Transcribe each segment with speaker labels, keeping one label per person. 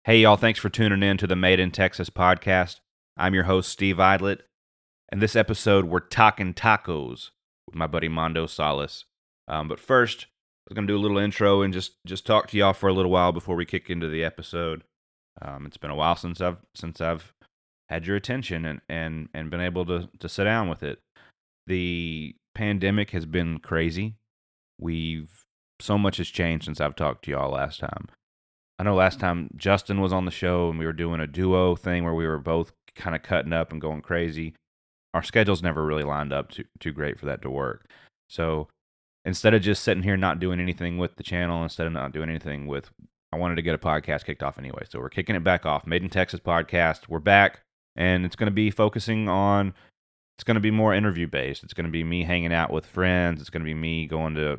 Speaker 1: Hey, y'all, thanks for tuning in to the Made in Texas podcast. I'm your host, Steve Idlett, and this episode, we're talking tacos with my buddy Mando Salas. But first, I'm going to do a little intro and just talk to y'all for a little while before we kick into the episode. It's been a while since I've had your attention and been able to sit down with it. The pandemic has been crazy. So much has changed since I've talked to y'all last time. I know last time Justin was on the show and we were doing a duo thing where we were both kind of cutting up and going crazy. Our schedules never really lined up too great for that to work. So instead of just sitting here not doing anything with the channel, instead of not doing anything with, I wanted to get a podcast kicked off anyway. So we're kicking it back off. Made in Texas podcast. We're back, and it's going to be focusing on. It's going to be more interview based. It's going to be me hanging out with friends. It's going to be me going to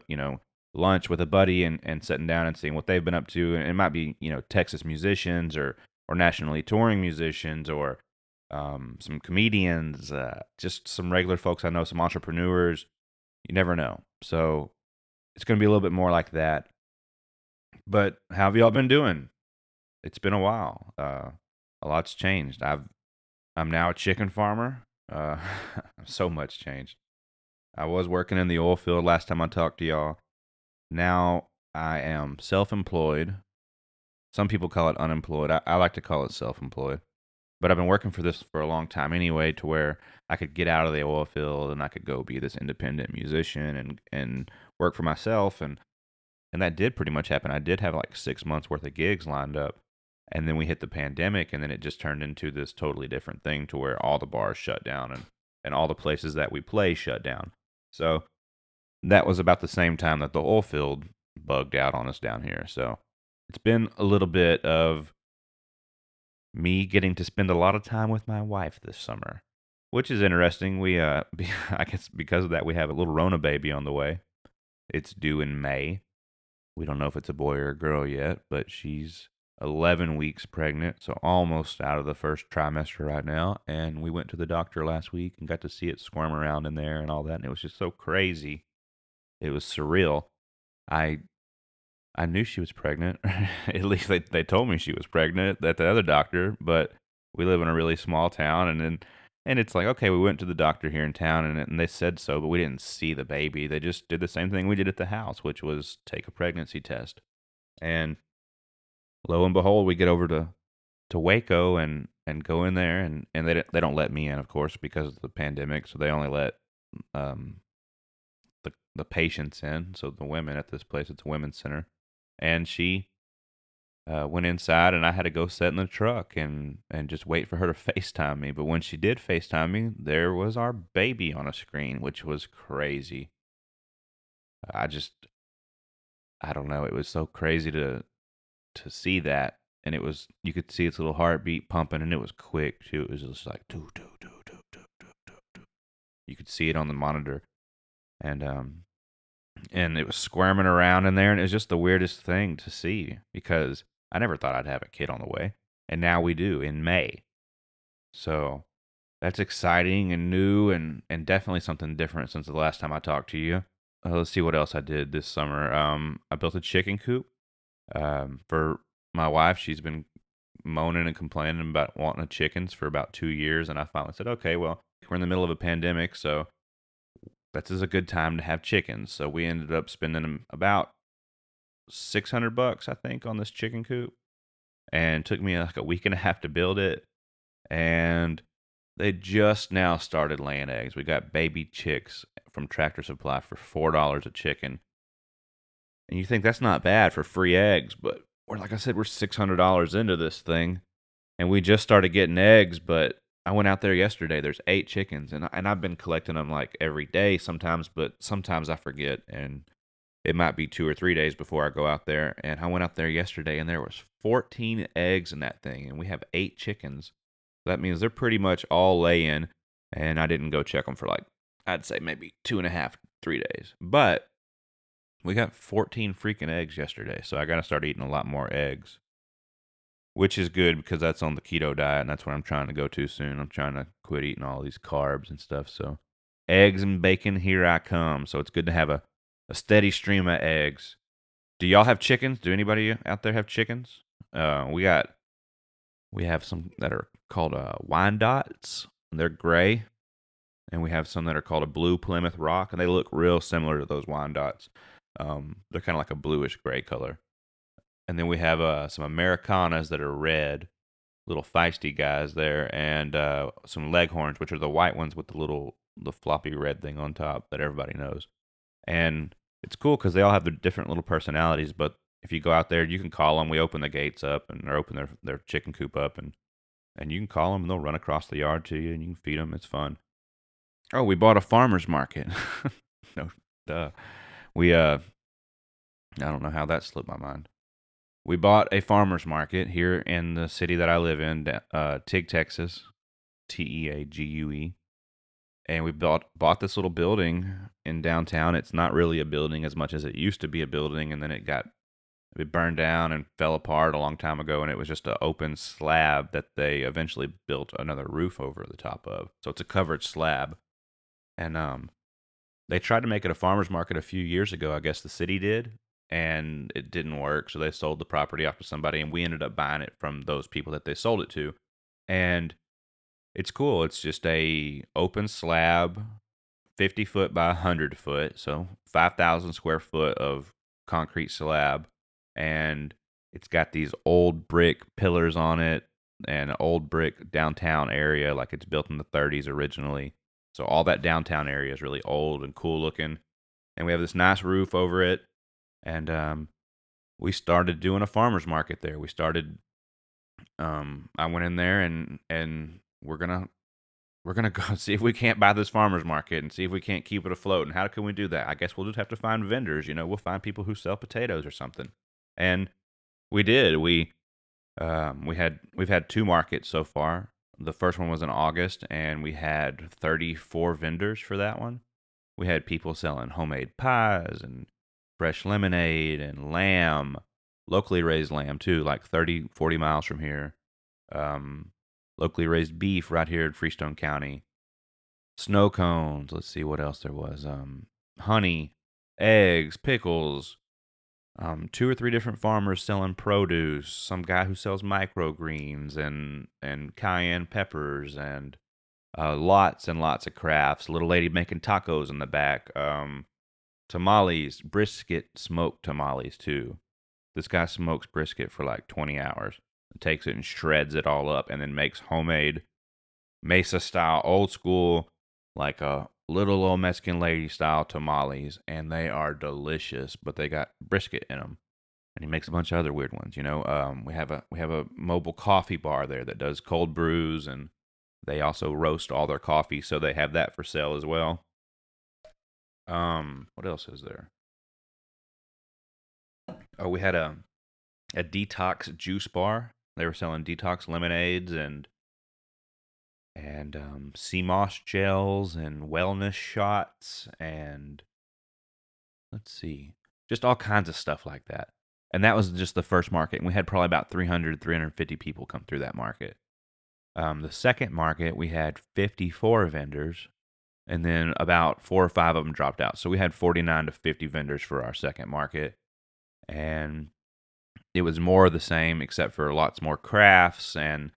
Speaker 1: lunch with a buddy and sitting down and seeing what they've been up to. And it might be Texas musicians or nationally touring musicians or some comedians, just some regular folks I know, some entrepreneurs. You never know. So it's going to be a little bit more like that. But how have y'all been doing? It's been a while. A lot's changed. I'm now a chicken farmer. So much changed. I was working in the oil field last time I talked to y'all. Now I am self-employed. Some people call it unemployed. I like to call it self-employed. But I've been working for this for a long time anyway, to where I could get out of the oil field and I could go be this independent musician and work for myself. And that did pretty much happen. I did have like 6 months worth of gigs lined up. And then we hit the pandemic, and then it just turned into this totally different thing to where all the bars shut down and all the places that we play shut down. So that was about the same time that the oil field bugged out on us down here. So it's been a little bit of me getting to spend a lot of time with my wife this summer, which is interesting. I guess because of that, we have a little Rona baby on the way. It's due in May. We don't know if it's a boy or a girl yet, but she's 11 weeks pregnant, so almost out of the first trimester right now. And we went to the doctor last week and got to see it squirm around in there and all that, and it was just so crazy. It was surreal. I knew she was pregnant. At least they told me she was pregnant at the other doctor, but we live in a really small town, and it's like, okay, we went to the doctor here in town, and they said so, but we didn't see the baby. They just did the same thing we did at the house, which was take a pregnancy test. And lo and behold, we get over to Waco and go in there, and they don't let me in, of course, because of the pandemic, so they only let the patients in, so the women at this place. It's a women's center. And she went inside, and I had to go sit in the truck and just wait for her to FaceTime me. But when she did FaceTime me, there was our baby on a screen, which was crazy. I don't know. It was so crazy to see that, and you could see its little heartbeat pumping, and it was quick too. It was just like doo doo doo doo doo doo doo doo. You could see it on the monitor, and it was squirming around in there, and it was just the weirdest thing to see because I never thought I'd have a kid on the way, and now we do in May. So that's exciting and new, and definitely something different since the last time I talked to you. Let's see what else I did this summer. I built a chicken coop for my wife. She's been moaning and complaining about wanting chickens for about 2 years, and I finally said, okay, well, we're in the middle of a pandemic, so this is a good time to have chickens. So we ended up spending about $600, I think, on this chicken coop, and it took me like a week and a half to build it. And they just now started laying eggs. We got baby chicks from Tractor Supply for $4 a chicken. And you think that's not bad for free eggs, but like I said, we're $600 into this thing, and we just started getting eggs. But I went out there yesterday. There's 8 chickens, and I've been collecting them like every day sometimes, but sometimes I forget, and it might be 2 or 3 days before I go out there. And I went out there yesterday, and there was 14 eggs in that thing, and we have 8 chickens. That means they're pretty much all laying, and I didn't go check them for like, I'd say maybe 2.5, 3 days. But we got 14 freaking eggs yesterday, so I got to start eating a lot more eggs, which is good because that's on the keto diet, and that's what I'm trying to go to soon. I'm trying to quit eating all these carbs and stuff. So eggs and bacon, here I come. So it's good to have a steady stream of eggs. Do y'all have chickens? Do anybody out there have chickens? We got We have some that are called wine dots. They're gray, and we have some that are called a blue Plymouth Rock, and they look real similar to those wine dots. They're kind of like a bluish gray color. And then we have some Americanas that are red, little feisty guys there, and some Leghorns, which are the white ones with the floppy red thing on top that everybody knows. And it's cool because they all have their different little personalities. But if you go out there, you can call them. We open the gates up and or open their chicken coop up, and you can call them, and they'll run across the yard to you, and you can feed them. It's fun. Oh, we bought a farmer's market. No, duh. We I don't know how that slipped my mind. We bought a farmer's market here in the city that I live in, Tig, Texas, Teague, and we bought this little building in downtown. It's not really a building as much as it used to be a building, and then it burned down and fell apart a long time ago, and it was just an open slab that they eventually built another roof over the top of. So it's a covered slab, and they tried to make it a farmer's market a few years ago. I guess the city did, and it didn't work. So they sold the property off to somebody, and we ended up buying it from those people that they sold it to. And it's cool. It's just a open slab, 50 foot by 100 foot, so 5,000 square foot of concrete slab, and it's got these old brick pillars on it and an old brick downtown area, like it's built in the 30s originally. So all that downtown area is really old and cool looking, and we have this nice roof over it. And we started doing a farmers market there. We started. I went in there and we're gonna go see if we can't buy this farmers market and see if we can't keep it afloat. And how can we do that? I guess we'll just have to find vendors. We'll find people who sell potatoes or something. And we did. We've had two markets so far. The first one was in August, and we had 34 vendors for that one. We had people selling homemade pies and fresh lemonade and lamb, locally raised lamb too, like 30, 40 miles from here. Um, Locally raised beef right here in Freestone County. Snow cones. Let's see what else there was. Honey, eggs, pickles. Two or three different farmers selling produce. Some guy who sells microgreens and cayenne peppers and lots and lots of crafts. Little lady making tacos in the back. Tamales, brisket, smoked tamales too. This guy smokes brisket for like 20 hours. Takes it and shreds it all up and then makes homemade mesa style, old school, like a little old Mexican lady style tamales. And they are delicious, but they got brisket in them. And he makes a bunch of other weird ones. We have a mobile coffee bar there that does cold brews, and they also roast all their coffee, so they have that for sale as well. What else is there? Oh, we had a detox juice bar. They were selling detox lemonades and sea moss gels and wellness shots and let's see, just all kinds of stuff like that. And that was just the first market. And we had probably about 350 people come through that market. The second market, we had 54 vendors, and then about four or five of them dropped out. So we had 49 to 50 vendors for our second market. And it was more of the same, except for lots more crafts and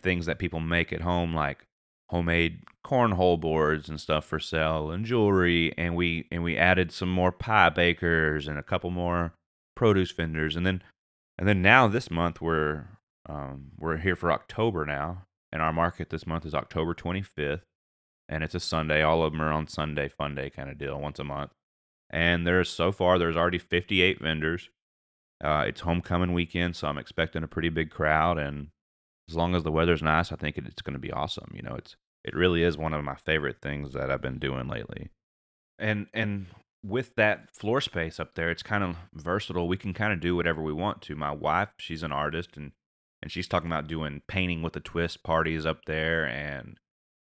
Speaker 1: things that people make at home, like homemade cornhole boards and stuff for sale and jewelry. And we added some more pie bakers and a couple more produce vendors. And then now this month we're here for October now, and our market this month is October 25th, and it's a Sunday. All of them are on Sunday fun day kind of deal once a month. And there's already 58 vendors. It's homecoming weekend, so I'm expecting a pretty big crowd. And as long as the weather's nice, I think it's going to be awesome. It really is one of my favorite things that I've been doing lately. And with that floor space up there, it's kind of versatile. We can kind of do whatever we want to. My wife, she's an artist, and she's talking about doing painting with a twist parties up there and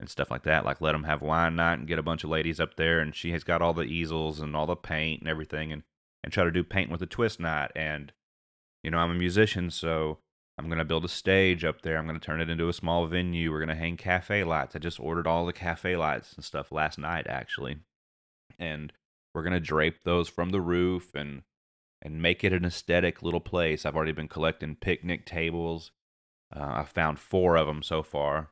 Speaker 1: stuff like that. Like let them have wine night and get a bunch of ladies up there, and she has got all the easels and all the paint and everything, and try to do paint with a twist night. And I'm a musician, so I'm going to build a stage up there. I'm going to turn it into a small venue. We're going to hang cafe lights. I just ordered all the cafe lights and stuff last night, actually. And we're going to drape those from the roof and make it an aesthetic little place. I've already been collecting picnic tables I found 4 of them so far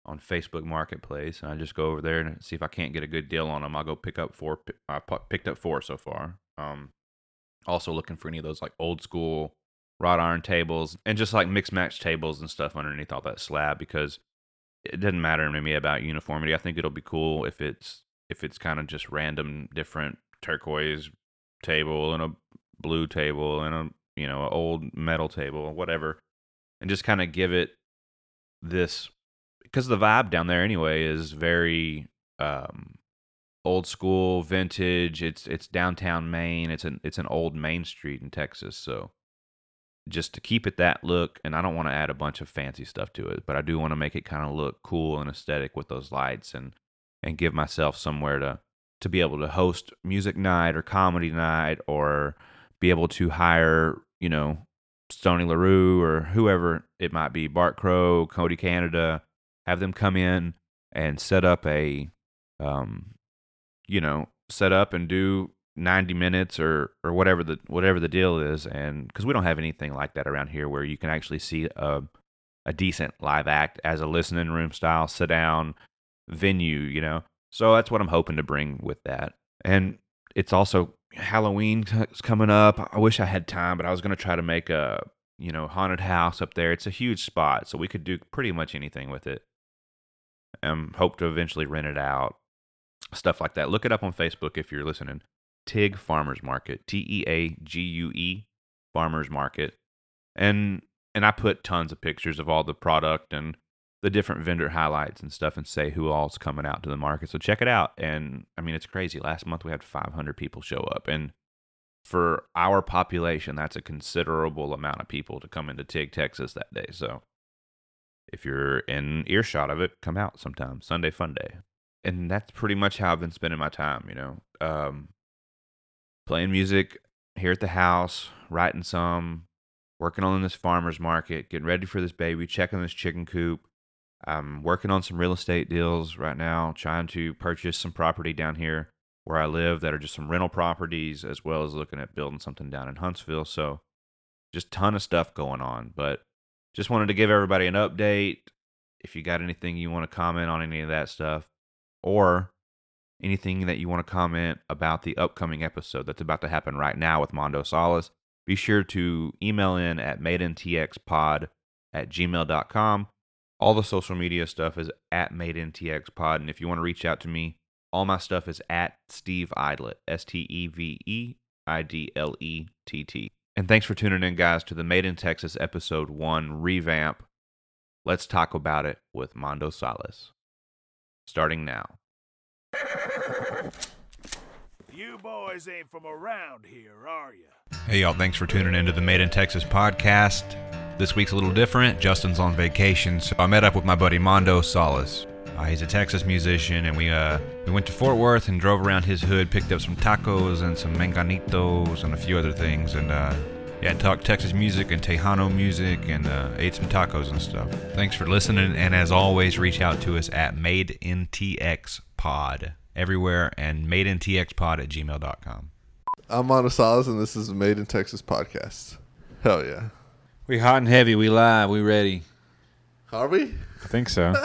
Speaker 1: on Facebook Marketplace, and I just go over there and see if I can't get a good deal on them. I'll go pick up 4. I picked up 4 so far. Also looking for any of those like old school wrought iron tables and just like mixed match tables and stuff underneath all that slab, because it doesn't matter to me about uniformity. I think it'll be cool if it's kind of just random different turquoise table and a blue table and a an old metal table or whatever, and just kind of give it this, because the vibe down there anyway is very old school, vintage. It's downtown Maine. It's an old Main Street in Texas, so just to keep it that look, and I don't want to add a bunch of fancy stuff to it, but I do want to make it kind of look cool and aesthetic with those lights, and give myself somewhere to be able to host music night or comedy night, or be able to hire, Stoney LaRue or whoever it might be, Bart Crow, Cody Canada, have them come in and set up set up and do 90 minutes or whatever the deal is. And because we don't have anything like that around here where you can actually see a decent live act as a listening room style sit down venue, so that's what I'm hoping to bring with that. And it's also Halloween coming up. I wish I had time, but I was going to try to make a haunted house up there. It's a huge spot, so we could do pretty much anything with it. Hope to eventually rent it out, stuff like that. Look it up on Facebook if you're listening. TIG Farmers Market, TEAGUE Farmers Market, and I put tons of pictures of all the product and the different vendor highlights and stuff, and say who all's coming out to the market. So check it out. And I mean, it's crazy. Last month we had 500 people show up, and for our population, that's a considerable amount of people to come into TIG, Texas that day. So if you're in earshot of it, come out sometime. Sunday fun day. And that's pretty much how I've been spending my time, playing music here at the house, writing some, working on this farmer's market, getting ready for this baby, checking this chicken coop. I'm working on some real estate deals right now, trying to purchase some property down here where I live that are just some rental properties, as well as looking at building something down in Huntsville. So just a ton of stuff going on, but just wanted to give everybody an update. If you got anything you want to comment on any of that stuff, or anything that you want to comment about the upcoming episode that's about to happen right now with Mando Salas, be sure to email in at madeintxpod@gmail.com. All the social media stuff is at madeintxpod, and if you want to reach out to me, all my stuff is at Steve Idlett, SteveIdlett. And thanks for tuning in, guys, to the Made in Texas Episode 1 revamp. Let's talk about it with Mando Salas. Starting now.
Speaker 2: You boys ain't from around here, are you?
Speaker 1: Hey, y'all. Thanks for tuning into the Made in Texas podcast. This week's a little different. Justin's on vacation, so I met up with my buddy Mando Salas. He's a Texas musician, and we went to Fort Worth and drove around his hood, picked up some tacos and some manganitos and a few other things, and talked Texas music and tejano music, and ate some tacos and stuff. Thanks for listening, and as always, reach out to us at madeintxpod everywhere, and madeintxpod@gmail.com.
Speaker 3: I'm Mando Salas, and this is the Made in Texas podcast. Hell yeah.
Speaker 4: We hot and heavy. We live. We ready.
Speaker 3: Are we?
Speaker 4: I think so.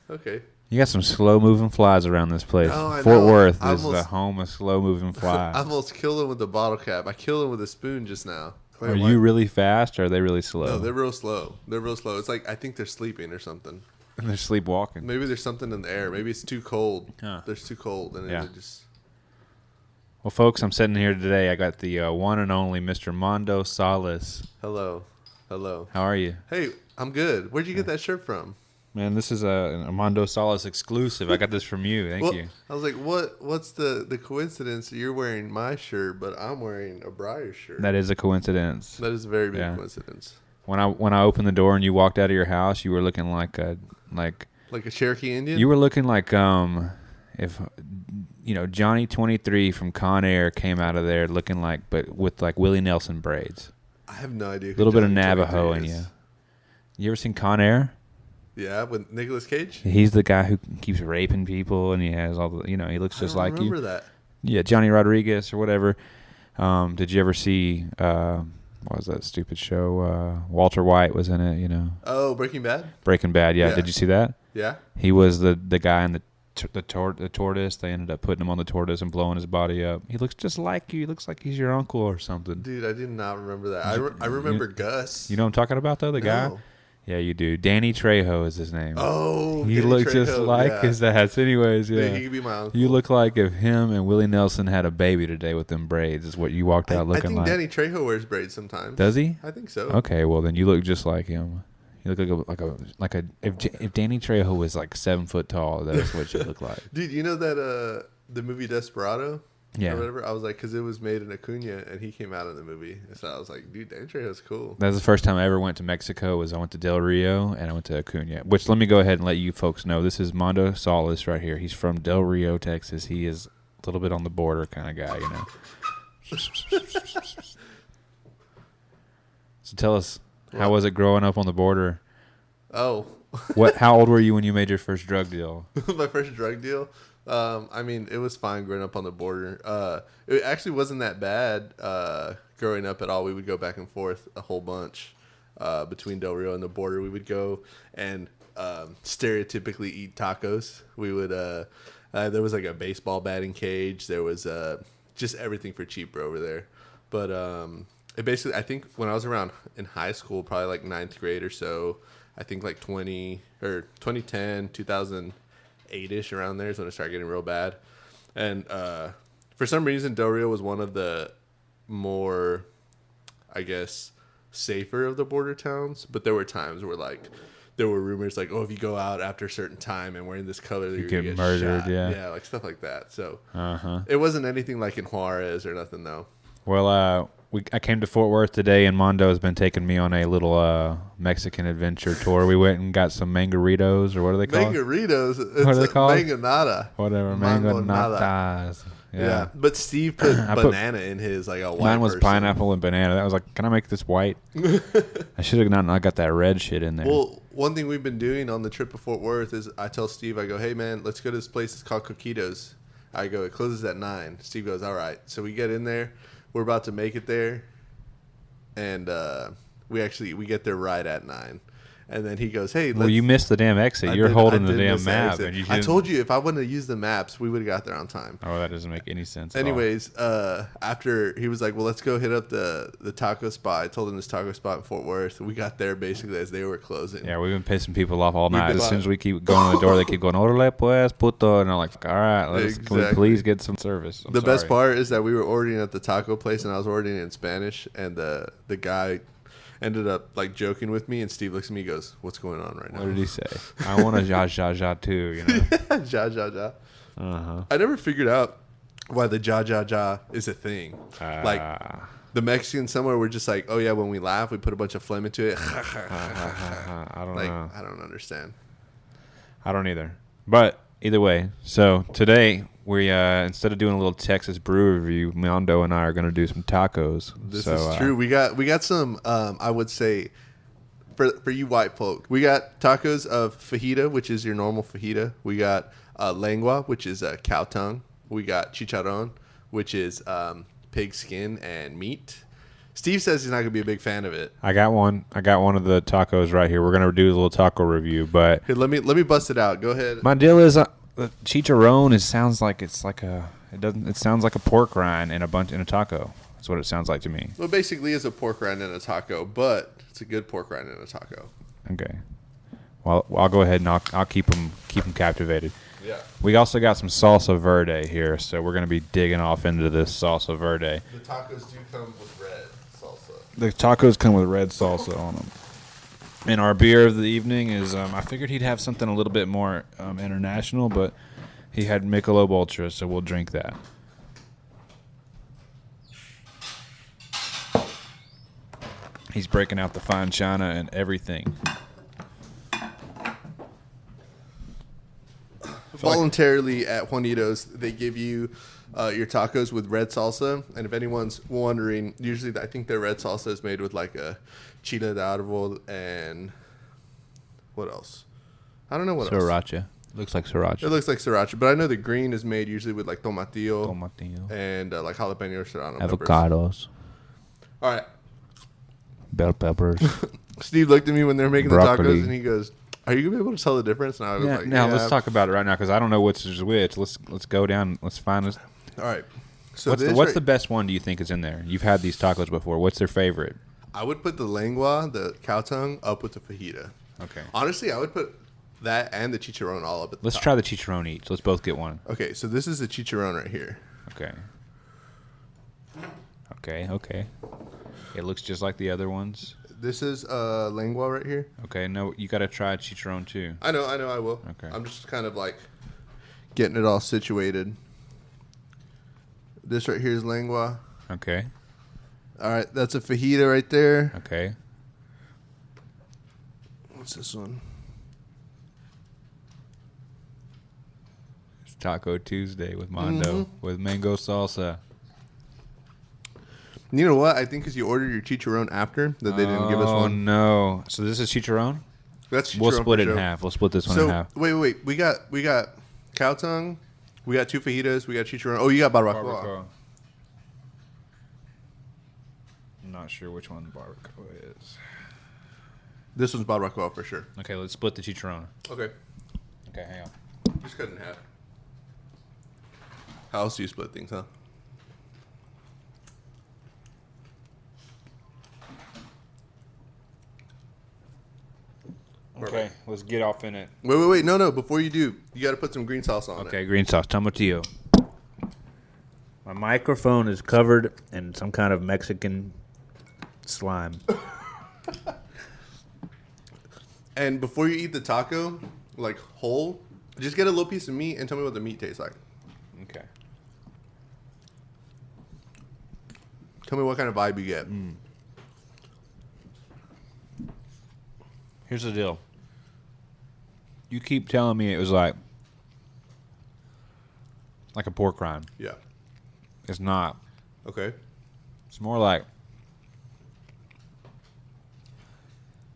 Speaker 3: Okay.
Speaker 4: You got some slow-moving flies around this place.
Speaker 3: No, I
Speaker 4: Fort
Speaker 3: know.
Speaker 4: Worth
Speaker 3: I
Speaker 4: is the home of slow-moving flies.
Speaker 3: I almost killed them with the bottle cap. I killed them with a spoon just now.
Speaker 4: Are you really fast, or are they really slow?
Speaker 3: No, they're real slow. They're real slow. It's like I think they're sleeping or something.
Speaker 4: And they're sleepwalking.
Speaker 3: Maybe there's something in the air. Maybe it's too cold.
Speaker 4: Huh.
Speaker 3: There's too cold, and
Speaker 4: Yeah.
Speaker 3: it just...
Speaker 4: Well, folks, I'm sitting here today. I got the one and only Mr. Mando Salas.
Speaker 3: Hello. Hello.
Speaker 4: How are you?
Speaker 3: Hey, I'm good. Where'd you get that shirt from?
Speaker 4: Man, this is a Mando Salas exclusive. I got this from you. Thank you.
Speaker 3: I was like, what's the coincidence? You're wearing my shirt, but I'm wearing a Briar shirt.
Speaker 4: That is a coincidence.
Speaker 3: That is a very big coincidence.
Speaker 4: When I opened the door and you walked out of your house, you were looking like a
Speaker 3: Cherokee Indian?
Speaker 4: You were looking like if Johnny 23 from Con Air came out of there looking like, but with like Willie Nelson braids.
Speaker 3: I have no idea.
Speaker 4: A little bit of Navajo in you. You ever seen Con Air?
Speaker 3: Yeah, with Nicolas Cage?
Speaker 4: He's the guy who keeps raping people, and he has all the, he looks just like you.
Speaker 3: I remember that.
Speaker 4: Yeah, Johnny Rodriguez or whatever. Did you ever see what was that stupid show? Walter White was in it,
Speaker 3: Oh, Breaking Bad?
Speaker 4: Breaking Bad, yeah.
Speaker 3: Yeah.
Speaker 4: Did you see that?
Speaker 3: Yeah.
Speaker 4: He was the guy in the tortoise. They ended up putting him on the tortoise and blowing his body up. He looks just like you. He looks like he's your uncle or something.
Speaker 3: Dude, I did not remember that. I remember Gus.
Speaker 4: You know what I'm talking about, though? The guy?
Speaker 3: No.
Speaker 4: Yeah, you do. Danny Trejo is his name.
Speaker 3: Oh,
Speaker 4: he
Speaker 3: Danny
Speaker 4: looks just
Speaker 3: Trejo,
Speaker 4: like
Speaker 3: yeah.
Speaker 4: his ass. Anyways, yeah.
Speaker 3: Dude, he could be my uncle.
Speaker 4: You look like if him and Willie Nelson had a baby today with them braids. Is what you walked out looking like.
Speaker 3: I think Danny Trejo wears braids sometimes.
Speaker 4: Does he?
Speaker 3: I think so.
Speaker 4: Okay, well then you look just like him. You look like a if Danny Trejo was like 7 foot tall, that's what you look like.
Speaker 3: Dude, you know that the movie Desperado?
Speaker 4: Yeah.
Speaker 3: Or whatever? I was like, because it was made in Acuna, and he came out in the movie. So I was like, dude, Danny Trejo's cool.
Speaker 4: That was the first time I ever went to Mexico. I went to Del Rio and I went to Acuna. Which let me go ahead and let you folks know. This is Mando Salas right here. He's from Del Rio, Texas. He is a little bit on the border kind of guy, So tell us, how was it growing up on the border?
Speaker 3: Oh.
Speaker 4: How old were you when you made your first drug deal?
Speaker 3: My first drug deal? I mean, it was fine growing up on the border. It actually wasn't that bad growing up at all. We would go back and forth a whole bunch between Del Rio and the border. We would go and stereotypically eat tacos. We would. There was like a baseball batting cage. There was just everything for cheaper over there. But it basically, I think when I was around in high school, probably like 9th grade or so, I think like 2010, 2008-ish around there is when it started getting real bad. And for some reason, Del Rio was one of the more, I guess, safer of the border towns. But there were times where like there were rumors like, oh, if you go out after a certain time and wearing this color, you're
Speaker 4: get
Speaker 3: gonna get
Speaker 4: murdered.
Speaker 3: shot.
Speaker 4: Yeah,
Speaker 3: Yeah, like stuff like that. So
Speaker 4: Uh-huh.
Speaker 3: it wasn't anything like in Juarez or nothing though.
Speaker 4: Well, I came to Fort Worth today, and Mondo has been taking me on a little Mexican adventure tour. We went and got some mangaritos, or what are they called?
Speaker 3: Mangaritos.
Speaker 4: What are they called?
Speaker 3: Mangonada.
Speaker 4: Whatever,
Speaker 3: Mangonada.
Speaker 4: mangonadas.
Speaker 3: Yeah. But Steve put
Speaker 4: I put-
Speaker 3: banana in his, like a white
Speaker 4: Mine was
Speaker 3: person.
Speaker 4: pineapple and banana. That was like, can I make this white? I should have not got that red shit in there.
Speaker 3: Well, one thing we've been doing on the trip to Fort Worth is I tell Steve, I go, hey, man, let's go to this place. It's called Coquitos. I go, it closes at 9. Steve goes, all right. So we get in there. We're about to make it there. And we get there right at 9. And then he goes, hey,
Speaker 4: well, you missed the damn exit. You're holding the damn map.
Speaker 3: exit.
Speaker 4: And you
Speaker 3: I told you if I wouldn't have used the maps, we would have got there on time.
Speaker 4: Oh, that doesn't make any sense. at all.
Speaker 3: Anyways, after he was like, well, let's go hit up the taco spot. I told him this taco spot in Fort Worth. We got there basically as they were closing.
Speaker 4: Yeah, we've been pissing people off all night.
Speaker 3: been
Speaker 4: As soon as we keep going to the door, they keep going, "Orale pues, puto," and I'm like, "All right, can we
Speaker 3: Exactly.
Speaker 4: please get some service?" I'm
Speaker 3: The best
Speaker 4: sorry.
Speaker 3: part is that we were ordering at the taco place, and I was ordering in Spanish, and the guy ended up like joking with me, and Steve looks at me and goes, what's going on right now?
Speaker 4: What did he say? I want a ja ja ja too. You know.
Speaker 3: Ja, ja, ja.
Speaker 4: Uh-huh.
Speaker 3: I never figured out why the ja, ja, ja is a thing. Like, the Mexicans somewhere were just like, oh yeah, when we laugh, we put a bunch of phlegm into it.
Speaker 4: I don't
Speaker 3: Like,
Speaker 4: know.
Speaker 3: I don't understand.
Speaker 4: I don't either. But either way, so today we instead of doing a little Texas brew review, Mando and I are going to do some tacos.
Speaker 3: This
Speaker 4: So,
Speaker 3: is true. We got some. I would say, for you white folk, we got tacos of fajita, which is your normal fajita. We got lengua, which is cow tongue. We got chicharron, which is pig skin and meat. Steve says he's not gonna be a big fan of it.
Speaker 4: I got one of the tacos right here. We're going to do a little taco review, but
Speaker 3: Here, let me bust it out. Go ahead.
Speaker 4: my deal is the chicharron. It sounds like it sounds like a pork rind in a taco. That's what it sounds like to me.
Speaker 3: Well, it basically is a pork rind in a taco, but it's a good pork rind in a taco.
Speaker 4: Okay. Well, I'll go ahead and I'll keep them captivated.
Speaker 3: Yeah.
Speaker 4: We also got some salsa verde here, so we're going to be digging off into this salsa verde.
Speaker 3: The tacos do come with red salsa.
Speaker 4: The tacos come with red salsa on them. And our beer of the evening is, I figured he'd have something a little bit more international, but he had Michelob Ultra, so we'll drink that. He's breaking out the fine china and everything.
Speaker 3: Voluntarily at Juanito's, they give you your tacos with red salsa. And if anyone's wondering, usually I think their red salsa is made with like a chile de árbol and what else? I don't know what else.
Speaker 4: Sriracha. Looks like sriracha.
Speaker 3: It looks like sriracha, but I know the green is made usually with like tomatillo
Speaker 4: Tomatillo.
Speaker 3: and like jalapeno serrano
Speaker 4: Avocados.
Speaker 3: peppers. All right.
Speaker 4: Bell peppers.
Speaker 3: Steve looked at me when they were making
Speaker 4: Broccoli.
Speaker 3: the tacos, and he goes, "Are you gonna be able to tell the difference?" And I was like,
Speaker 4: Now
Speaker 3: "Yeah."
Speaker 4: let's talk about it right now because I don't know which is which. Let's go down. Let's find this.
Speaker 3: All right. So
Speaker 4: What's the best one do you think is in there? You've had these tacos before. What's their favorite?
Speaker 3: I would put the lengua, the cow tongue, up with the fajita.
Speaker 4: Okay.
Speaker 3: Honestly, I would put that and the chicharron all up at the
Speaker 4: Let's
Speaker 3: top.
Speaker 4: try the chicharron each. Let's both get one.
Speaker 3: Okay, so this is the chicharron right here.
Speaker 4: Okay. Okay. It looks just like the other ones.
Speaker 3: This is lengua right here.
Speaker 4: Okay, no, you got to try chicharron too.
Speaker 3: I know, I will.
Speaker 4: Okay.
Speaker 3: I'm just kind of like getting it all situated. This right here is lengua.
Speaker 4: Okay.
Speaker 3: All right, that's a fajita right there.
Speaker 4: Okay.
Speaker 3: What's this one?
Speaker 4: It's Taco Tuesday with Mando with mango salsa.
Speaker 3: You know what? I think because you ordered your chicharron after that they didn't give us
Speaker 4: Oh
Speaker 3: one.
Speaker 4: no! So this is chicharron.
Speaker 3: That's chicharron.
Speaker 4: We'll split
Speaker 3: for
Speaker 4: it in
Speaker 3: sure.
Speaker 4: half. We'll split this one
Speaker 3: So
Speaker 4: in half.
Speaker 3: wait. We got cow tongue. We got 2 fajitas. We got chicharron. Oh, you got barbacoa.
Speaker 4: I'm not sure which one barbacoa is.
Speaker 3: This one's barbacoa for sure.
Speaker 4: Okay, let's split the chicharron.
Speaker 3: Okay,
Speaker 4: Okay, hang on.
Speaker 3: just cut it in half. How else do you split things, huh?
Speaker 4: Okay, let's get off in it.
Speaker 3: Wait. No. Before you do, you got to put some green sauce on it.
Speaker 4: Okay, green sauce. Tomatillo.
Speaker 1: My microphone is covered in some kind of Mexican slime.
Speaker 3: And before you eat the taco, like whole, just get a little piece of meat and tell me what the meat tastes like.
Speaker 4: Okay.
Speaker 3: Tell me what kind of vibe you get.
Speaker 4: Here's the deal. You keep telling me it was like a pork rind.
Speaker 3: Yeah.
Speaker 4: It's not.
Speaker 3: Okay.
Speaker 4: It's more like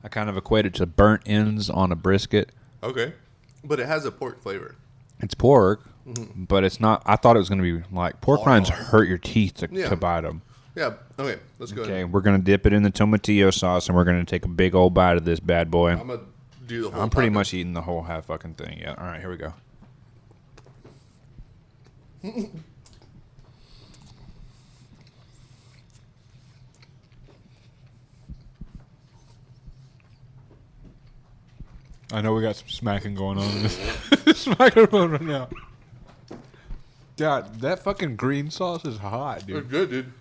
Speaker 4: I kind of equate it to burnt ends on a brisket.
Speaker 3: Okay. But it has a pork flavor.
Speaker 4: It's pork, but it's not. I thought it was going to be like pork rinds hurt your teeth
Speaker 3: Yeah.
Speaker 4: to bite them.
Speaker 3: Yeah. Okay. Let's go.
Speaker 4: Okay, we're going to dip it in the tomatillo sauce, and we're going to take a big old bite of this bad boy.
Speaker 3: I'm gonna do the whole.
Speaker 4: I'm pretty
Speaker 3: taco.
Speaker 4: much eating the whole half fucking thing. Yeah. All right, here we go. I know we got some smacking going on in this microphone right now. God, that fucking green sauce is hot,
Speaker 3: It's
Speaker 4: dude.
Speaker 3: good, dude.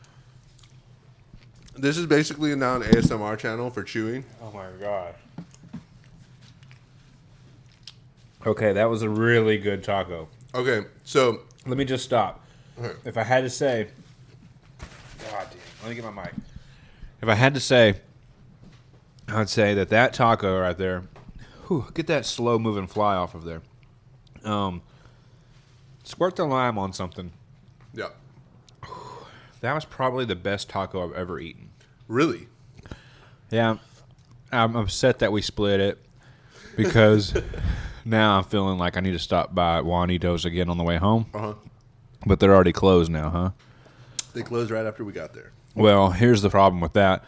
Speaker 3: This is basically now an ASMR channel for chewing.
Speaker 4: Oh my god. Okay, that was a really good taco.
Speaker 3: Okay, so
Speaker 4: Let me just stop.
Speaker 3: Okay.
Speaker 4: If I had to say, God damn, let me get my mic. If I had to say, I'd say that taco right there. Whew, get that slow moving fly off of there. Squirt the lime on something.
Speaker 3: yeah,
Speaker 4: That was probably the best taco I've ever eaten.
Speaker 3: really.
Speaker 4: Yeah, I'm upset that we split it because now I'm feeling like I need to stop by Juanito's again on the way home.
Speaker 3: Uh-huh.
Speaker 4: But they're already closed now, huh?
Speaker 3: They closed right after we got there.
Speaker 4: Well, here's the problem with that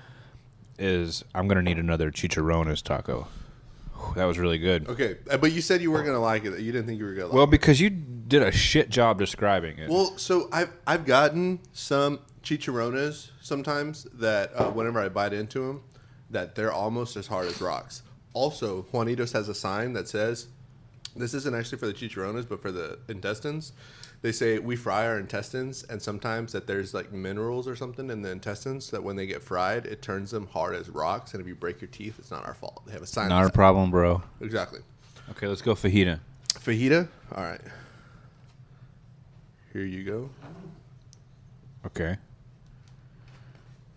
Speaker 4: is I'm going to need another chicharrones taco. Whew, that was really good.
Speaker 3: Okay, but you said you weren't gonna like it. You didn't think you were gonna like
Speaker 4: Well, because you did a shit job describing it.
Speaker 3: it. Well, so I've gotten some chicharrones sometimes that whenever I bite into them, that they're almost as hard as rocks. Also, Juanitos has a sign that says, this isn't actually for the chicharrones, but for the intestines. They say we fry our intestines, and sometimes that there's like minerals or something in the intestines that when they get fried, it turns them hard as rocks. And if you break your teeth, it's not our fault. They have a sign.
Speaker 4: Not a
Speaker 3: that
Speaker 4: problem, bro.
Speaker 3: says- Exactly.
Speaker 4: Okay, let's go fajita.
Speaker 3: Fajita. All right. Here you go.
Speaker 4: Okay.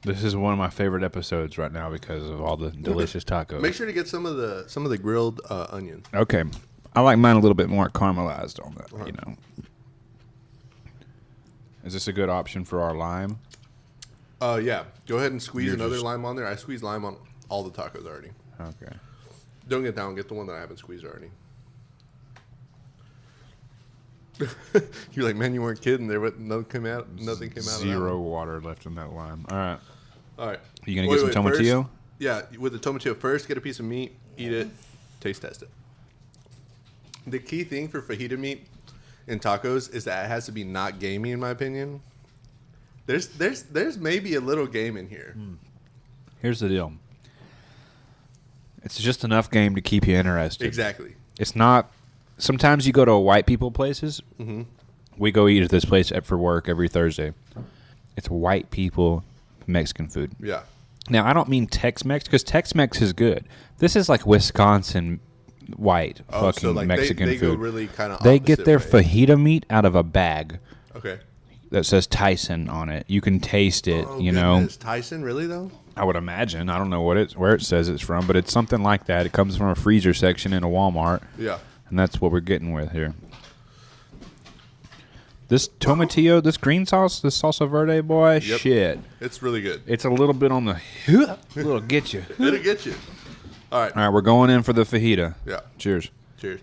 Speaker 4: This is one of my favorite episodes right now because of all the delicious tacos.
Speaker 3: Make sure to get some of the grilled onion.
Speaker 4: Okay. I like mine a little bit more caramelized on that, you know. Is this a good option for our lime?
Speaker 3: Yeah. Go ahead and squeeze
Speaker 4: You're
Speaker 3: another
Speaker 4: just-
Speaker 3: lime on there. I squeezed lime on all the tacos already.
Speaker 4: Okay.
Speaker 3: Don't get down. Get the one that I haven't squeezed already. You're like, man, you weren't kidding. There, but nothing came out. Nothing came out.
Speaker 4: Zero water left in that lime. All right.
Speaker 3: All right.
Speaker 4: You going to get some tomatillo?
Speaker 3: Yeah, with the tomatillo first, get a piece of meat, eat it, taste test it. The key thing for fajita meat in tacos is that it has to be not gamey, in my opinion. There's maybe a little game in here.
Speaker 4: Here's the deal. It's just enough game to keep you interested.
Speaker 3: Exactly.
Speaker 4: It's not. Sometimes you go to white people places.
Speaker 3: Mm-hmm.
Speaker 4: We go eat at this place for work every Thursday. It's white people Mexican food.
Speaker 3: Yeah.
Speaker 4: Now, I don't mean Tex-Mex, because Tex-Mex is good. This is like Wisconsin white fucking Mexican
Speaker 3: they
Speaker 4: food.
Speaker 3: Go really kind of.
Speaker 4: They get their fajita meat out of a bag
Speaker 3: Okay.
Speaker 4: that says Tyson on it. You can taste it,
Speaker 3: Oh,
Speaker 4: you know.
Speaker 3: goodness. Tyson, really though?
Speaker 4: I would imagine. I don't know where it says it's from, but it's something like that. It comes from a freezer section in a Walmart.
Speaker 3: Yeah.
Speaker 4: And that's what we're getting with here. This tomatillo, this green sauce, this salsa verde, boy,
Speaker 3: Yep.
Speaker 4: shit.
Speaker 3: It's really good.
Speaker 4: It's a little bit on the little get you.
Speaker 3: It'll get you. All right.
Speaker 4: All right, we're going in for the fajita.
Speaker 3: Yeah.
Speaker 4: Cheers.
Speaker 3: Cheers.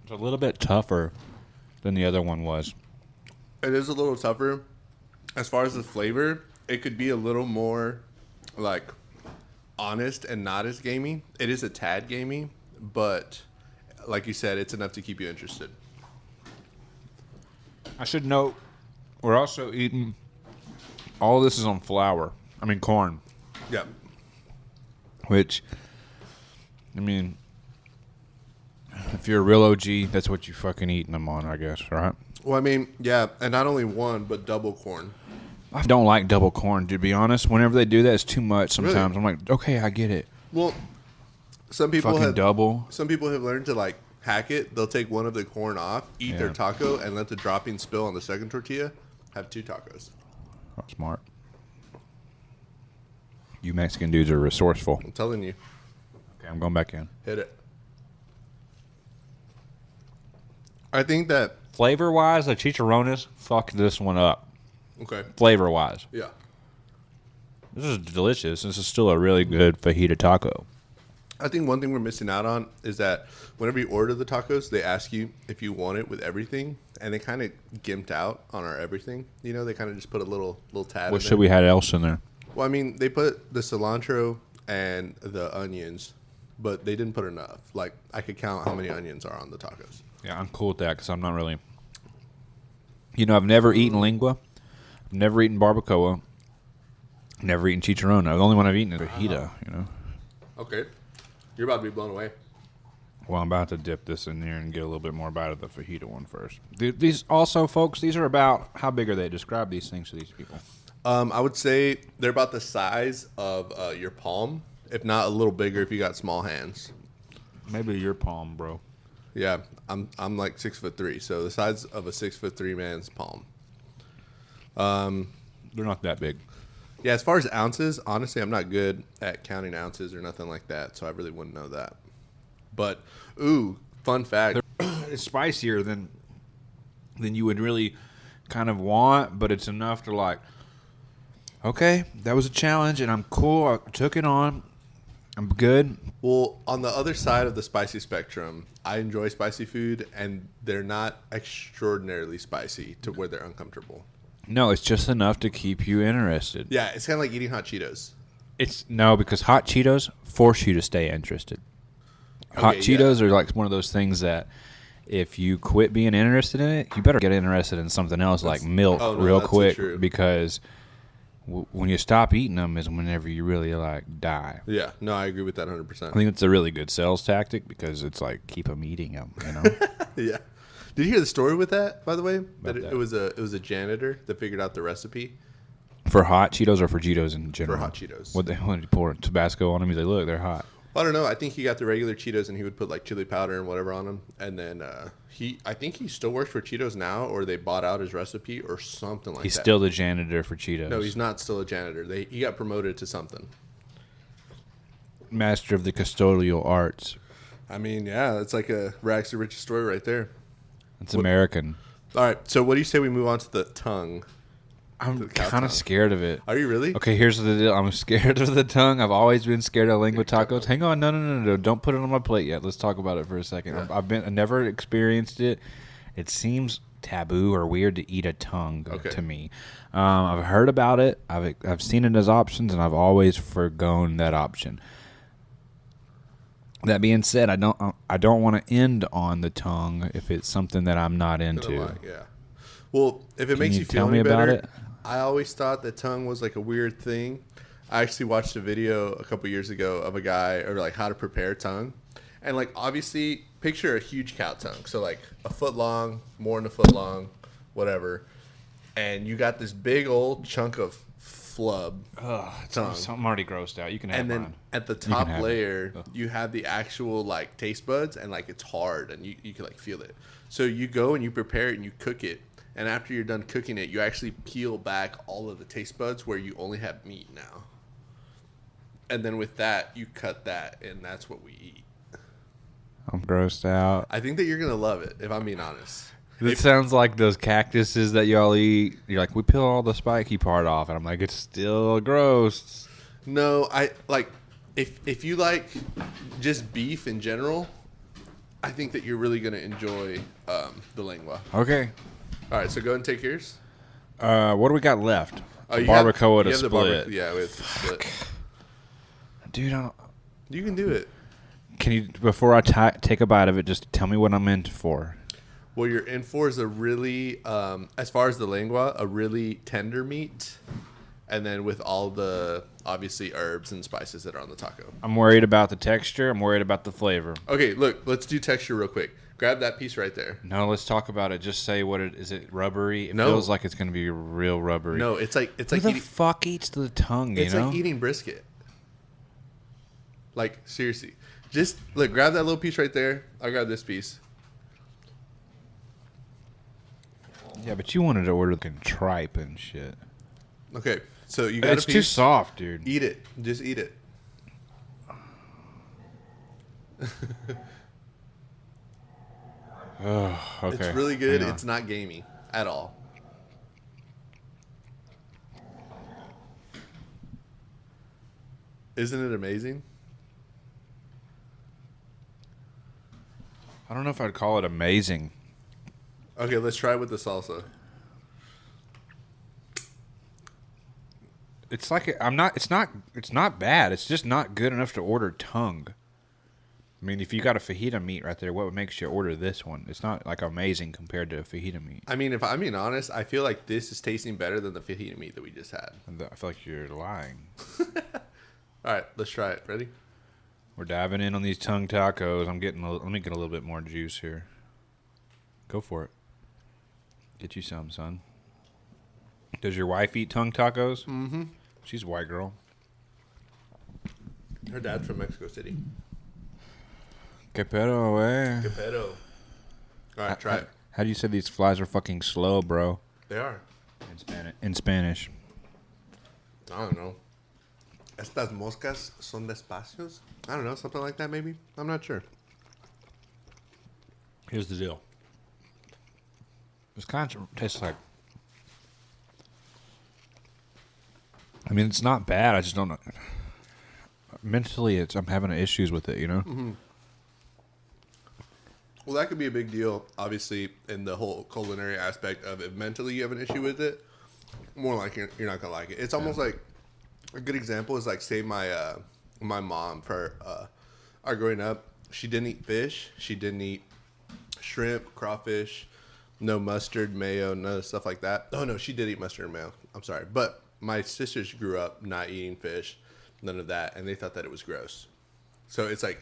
Speaker 4: It's a little bit tougher than the other one was.
Speaker 3: It is a little tougher. As far as the flavor, it could be a little more like honest and not as gamey. It is a tad gamey, but like you said, it's enough to keep you interested.
Speaker 4: I should note, we're also eating, all of this is on corn,
Speaker 3: Yeah.
Speaker 4: which, I mean, if you're a real OG, that's what you fucking eating them on, I guess, right?
Speaker 3: Well, I mean, yeah, and not only one, but double corn.
Speaker 4: I don't like double corn, to be honest. Whenever they do that, it's too much sometimes.
Speaker 3: Really?
Speaker 4: I'm like, okay, I get it.
Speaker 3: Well, some people
Speaker 4: Fucking
Speaker 3: have
Speaker 4: double.
Speaker 3: Some people have learned to like hack it. They'll take one of the corn off, eat their
Speaker 4: Yeah.
Speaker 3: taco, and let the dropping spill on the second tortilla. Have two tacos.
Speaker 4: Oh, smart. You Mexican dudes are resourceful.
Speaker 3: I'm telling you,
Speaker 4: Okay, I'm going back in.
Speaker 3: hit it. I think that
Speaker 4: Flavor-wise, the chicharrones fucked this one up.
Speaker 3: okay.
Speaker 4: Flavor-wise.
Speaker 3: Yeah.
Speaker 4: This is delicious. This is still a really good fajita taco.
Speaker 3: I think one thing we're missing out on is that whenever you order the tacos, they ask you if you want it with everything, and they kind of gimped out on our everything. You know, they kind of just put a little tab.
Speaker 4: What
Speaker 3: in
Speaker 4: should we
Speaker 3: there.
Speaker 4: had else in there?
Speaker 3: Well, I mean, they put the cilantro and the onions, but they didn't put enough. Like, I could count how many onions are on the tacos.
Speaker 4: Yeah, I'm cool with that because I'm not really... You know, I've never eaten lingua. I've never eaten barbacoa. Never eaten chicharrón. The only one I've eaten is fajita, you know.
Speaker 3: Okay. You're about to be blown away.
Speaker 4: Well, I'm about to dip this in there and get a little bit more bite of the fajita one first. These also, folks, these are about... How big are they? Describe these things to these people.
Speaker 3: I would say they're about the size of your palm, if not a little bigger if you got small hands.
Speaker 4: Maybe your palm, bro.
Speaker 3: Yeah, I'm like 6'3", so the size of a 6'3" man's palm.
Speaker 4: They're not that big.
Speaker 3: Yeah, as far as ounces, honestly, I'm not good at counting ounces or nothing like that, so I really wouldn't know that. But ooh, fun fact.
Speaker 4: It's spicier than you would really kind of want, but it's enough to like, okay, that was a challenge, and I'm cool. I took it on. I'm good.
Speaker 3: Well, on the other side of the spicy spectrum, I enjoy spicy food, and they're not extraordinarily spicy to where they're uncomfortable.
Speaker 4: No, it's just enough to keep you interested.
Speaker 3: Yeah, it's kind of like eating hot Cheetos.
Speaker 4: Because hot Cheetos force you to stay interested. Hot
Speaker 3: Okay, yeah.
Speaker 4: Cheetos are like one of those things that if you quit being interested in it, you better get interested in something else like milk real
Speaker 3: that's so
Speaker 4: quick
Speaker 3: true.
Speaker 4: because when you stop eating them is whenever you really like die.
Speaker 3: Yeah, no, I agree with that
Speaker 4: I
Speaker 3: 100%.
Speaker 4: think it's a really good sales tactic because it's like keep them eating them, you know.
Speaker 3: Yeah. Did you hear the story with that, by the way? That
Speaker 4: that?
Speaker 3: it was a janitor that figured out the recipe
Speaker 4: For hot Cheetos or for Cheetos in general?
Speaker 3: for hot Cheetos.
Speaker 4: What they wanted to pour Tabasco on them? He's like, look, they're hot.
Speaker 3: I don't know. I think he got the regular Cheetos and he would put like chili powder and whatever on them. And then I think he still works for Cheetos now, or they bought out his recipe or something like
Speaker 4: He's
Speaker 3: that.
Speaker 4: still the janitor for Cheetos.
Speaker 3: No, he's not still a janitor. He got promoted to something.
Speaker 4: Master of the custodial arts.
Speaker 3: I mean, yeah, it's like a rags to riches story right there.
Speaker 4: It's American.
Speaker 3: All right, so what do you say we move on to the tongue?
Speaker 4: I'm
Speaker 3: The cow
Speaker 4: kind of
Speaker 3: tongue.
Speaker 4: scared of it.
Speaker 3: Are you really?
Speaker 4: Okay, here's the deal. I'm scared of the tongue. I've always been scared of lingua tacos. Hang on, no. Don't put it on my plate yet. Let's talk about it for a second.
Speaker 3: Yeah.
Speaker 4: I've never experienced it. It seems taboo or weird to eat a tongue to me. I've heard about it. I've seen it as options, and I've always forgone that option. That being said, I don't want to end on the tongue if it's something that I'm not into.
Speaker 3: Yeah. Well, if it makes you feel
Speaker 4: tell me
Speaker 3: any
Speaker 4: about
Speaker 3: better,
Speaker 4: it?
Speaker 3: I always thought that tongue was like a weird thing. I actually watched a video a couple years ago of a guy, or like how to prepare tongue. And like obviously picture a huge cow tongue. So like a foot long, more than a foot long, whatever. And you got this big old chunk of flub tongue.
Speaker 4: I'm already grossed out. You can have
Speaker 3: And then
Speaker 4: mine.
Speaker 3: at the top layer, you have the actual like taste buds, and like it's hard, and you can like feel it. So you go and you prepare it and you cook it. And after you're done cooking it, you actually peel back all of the taste buds where you only have meat now. And then with that, you cut that, and that's what we eat.
Speaker 4: I'm grossed out.
Speaker 3: I think that you're going to love it, if I'm being honest.
Speaker 4: It sounds like those cactuses that y'all eat. You're like, we peel all the spiky part off. And I'm like, it's still gross.
Speaker 3: No, I like, if you like just beef in general, I think that you're really going to enjoy the lengua.
Speaker 4: Okay.
Speaker 3: All right, so go ahead and take yours.
Speaker 4: What do we got left?
Speaker 3: You
Speaker 4: Barbacoa to
Speaker 3: have the
Speaker 4: split.
Speaker 3: Yeah, with split.
Speaker 4: Dude,
Speaker 3: You can do it.
Speaker 4: can you, before I take a bite of it, just tell me what I'm in for?
Speaker 3: What you're in for is a really, as far as the lengua, a really tender meat. And then with all the, obviously, herbs and spices that are on the taco.
Speaker 4: I'm worried about the texture. I'm worried about the flavor.
Speaker 3: Okay, look, let's do texture real quick. Grab that piece right there.
Speaker 4: No, let's talk about it. Just say what it is. It rubbery? It
Speaker 3: No.
Speaker 4: feels like it's going to be real rubbery.
Speaker 3: No, it's like
Speaker 4: Who the fuck eats the tongue, you
Speaker 3: it's
Speaker 4: know?
Speaker 3: like eating brisket. Like, seriously. Just, look, grab that little piece right there. I'll grab this piece.
Speaker 4: Yeah, but you wanted to order the tripe and shit.
Speaker 3: Okay, so you got
Speaker 4: It's
Speaker 3: a piece.
Speaker 4: too soft, dude.
Speaker 3: Eat it. Just eat it.
Speaker 4: Oh, okay.
Speaker 3: It's really good.
Speaker 4: Hang on.
Speaker 3: It's not gamey at all. Isn't it amazing?
Speaker 4: I don't know if I'd call it amazing.
Speaker 3: Okay, let's try it with the salsa.
Speaker 4: It's like It's not bad. It's just not good enough to order tongue. I mean, if you got a fajita meat right there, what makes you order this one? It's not like amazing compared to a fajita meat.
Speaker 3: I mean, if I'm being honest, I feel like this is tasting better than the fajita meat that we just had.
Speaker 4: I feel like you're lying.
Speaker 3: All right, let's try it. Ready?
Speaker 4: We're diving in on these tongue tacos. Let me get a little bit more juice here. Go for it. Get you some, son. Does your wife eat tongue tacos?
Speaker 3: Mm-hmm.
Speaker 4: She's a white girl.
Speaker 3: Her dad's from Mexico City.
Speaker 4: Que pedo, eh?
Speaker 3: Que pedo. All right, try it.
Speaker 4: How do you say these flies are fucking slow, bro?
Speaker 3: They are.
Speaker 4: In Spanish.
Speaker 3: I don't know. Estas moscas son despacios? I don't know, something like that maybe? I'm not sure.
Speaker 4: Here's the deal. This kind of tastes like... I mean, it's not bad. I just don't know. Mentally, I'm having issues with it, you know?
Speaker 3: Mm-hmm. Well, that could be a big deal, obviously, in the whole culinary aspect of if mentally you have an issue with it, more like you're not going to like it. It's almost like a good example is like, say, my mom, for our growing up, she didn't eat fish. She didn't eat shrimp, crawfish, no mustard, mayo, none of the stuff like that. Oh, no, she did eat mustard and mayo. I'm sorry. But my sisters grew up not eating fish, none of that, and they thought that it was gross. So it's like,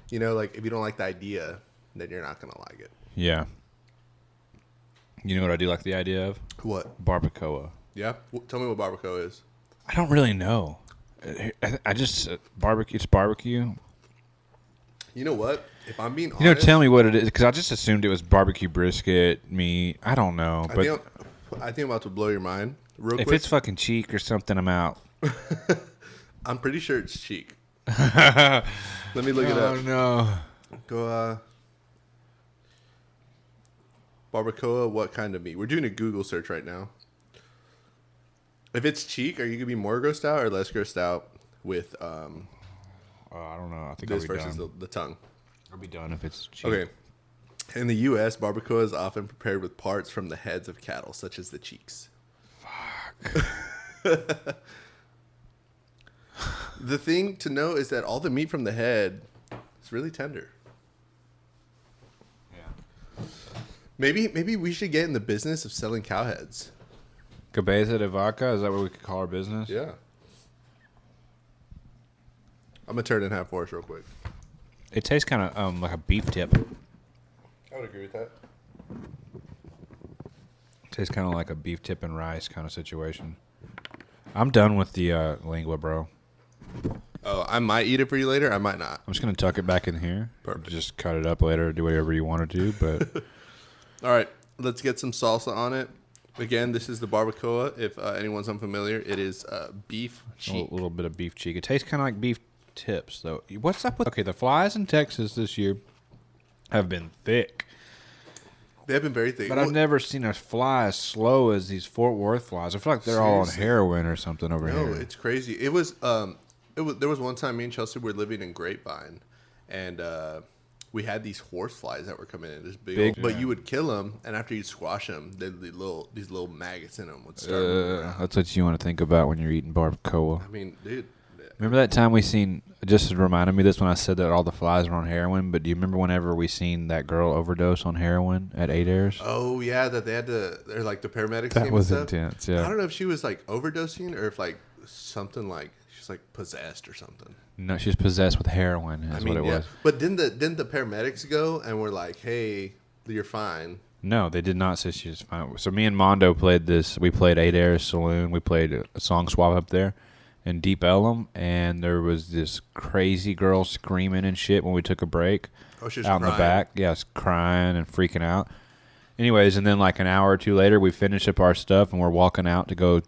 Speaker 3: you know, like if you don't like the idea, then you're not going to like it.
Speaker 4: Yeah. You know what I do like the idea of?
Speaker 3: What?
Speaker 4: Barbacoa.
Speaker 3: Yeah? Tell me what barbacoa is.
Speaker 4: I don't really know. I just... barbecue. It's barbecue.
Speaker 3: You know what? If I'm being honest...
Speaker 4: You know, tell me what it is, because I just assumed it was barbecue brisket, meat. I don't know. But
Speaker 3: I think I'm about to blow your mind real quick.
Speaker 4: if it's fucking cheek or something, I'm out.
Speaker 3: I'm pretty sure it's cheek. Let me look it up.
Speaker 4: Oh, no.
Speaker 3: Go, barbacoa, what kind of meat? We're doing a Google search right now. If it's cheek, are you going to be more grossed out or less grossed out with
Speaker 4: I don't know. I think
Speaker 3: this
Speaker 4: I'll be
Speaker 3: versus
Speaker 4: done.
Speaker 3: the tongue?
Speaker 4: I'll be done if it's cheek.
Speaker 3: Okay. In the U.S., barbacoa is often prepared with parts from the heads of cattle, such as the cheeks. Fuck. The thing to know is that all the meat from the head is really tender.
Speaker 4: Yeah.
Speaker 3: Maybe we should get in the business of selling cow heads.
Speaker 4: Cabeza de vaca, is that what we could call our business?
Speaker 3: Yeah. I'm going to turn it in half for us real quick.
Speaker 4: It tastes kind of like a beef tip.
Speaker 3: I would agree with that.
Speaker 4: It tastes kind of like a beef tip and rice kind of situation. I'm done with the lingua, bro.
Speaker 3: Oh, I might eat it for you later. I might not.
Speaker 4: I'm just going to tuck it back in here.
Speaker 3: Perfect.
Speaker 4: Just cut it up later, do whatever you want to do. But
Speaker 3: All right, let's get some salsa on it. Again, this is the barbacoa. If anyone's unfamiliar, it is beef cheek.
Speaker 4: a little bit of beef cheek. It tastes kind of like beef tips, though. What's up with... Okay, the flies in Texas this year have been thick.
Speaker 3: They have been very thick.
Speaker 4: But I've never seen a fly as slow as these Fort Worth flies. I feel like they're all on heroin or something over here.
Speaker 3: No, it's crazy. It was there was one time me and Chelsea were living in Grapevine, and we had these horse flies that were coming in this big old, but you would kill them, and after you squash them, these little maggots in them would start moving around.
Speaker 4: That's what you want to think about when you're eating barbacoa.
Speaker 3: I mean, dude.
Speaker 4: Remember that time we seen, just reminded me this when I said that all the flies were on heroin, but do you remember whenever we seen that girl overdose on heroin at Adair's?
Speaker 3: Oh, yeah, that they had to, they're like the paramedics.
Speaker 4: That
Speaker 3: came
Speaker 4: was
Speaker 3: and stuff.
Speaker 4: intense, yeah.
Speaker 3: I don't know if she was like overdosing or if like something like, she's like possessed or something.
Speaker 4: No, she's possessed with heroin is what it was.
Speaker 3: But didn't the paramedics go and were like, hey, you're fine?
Speaker 4: No, they did not say she was fine. So me and Mando played this. We played Adair's Saloon. We played a song swap up there in Deep Ellum, and there was this crazy girl screaming and shit when we took a break.
Speaker 3: Oh, she was
Speaker 4: out
Speaker 3: crying.
Speaker 4: in the back. Yes, crying and freaking out. Anyways, and then like an hour or two later, we finish up our stuff, and we're walking out to go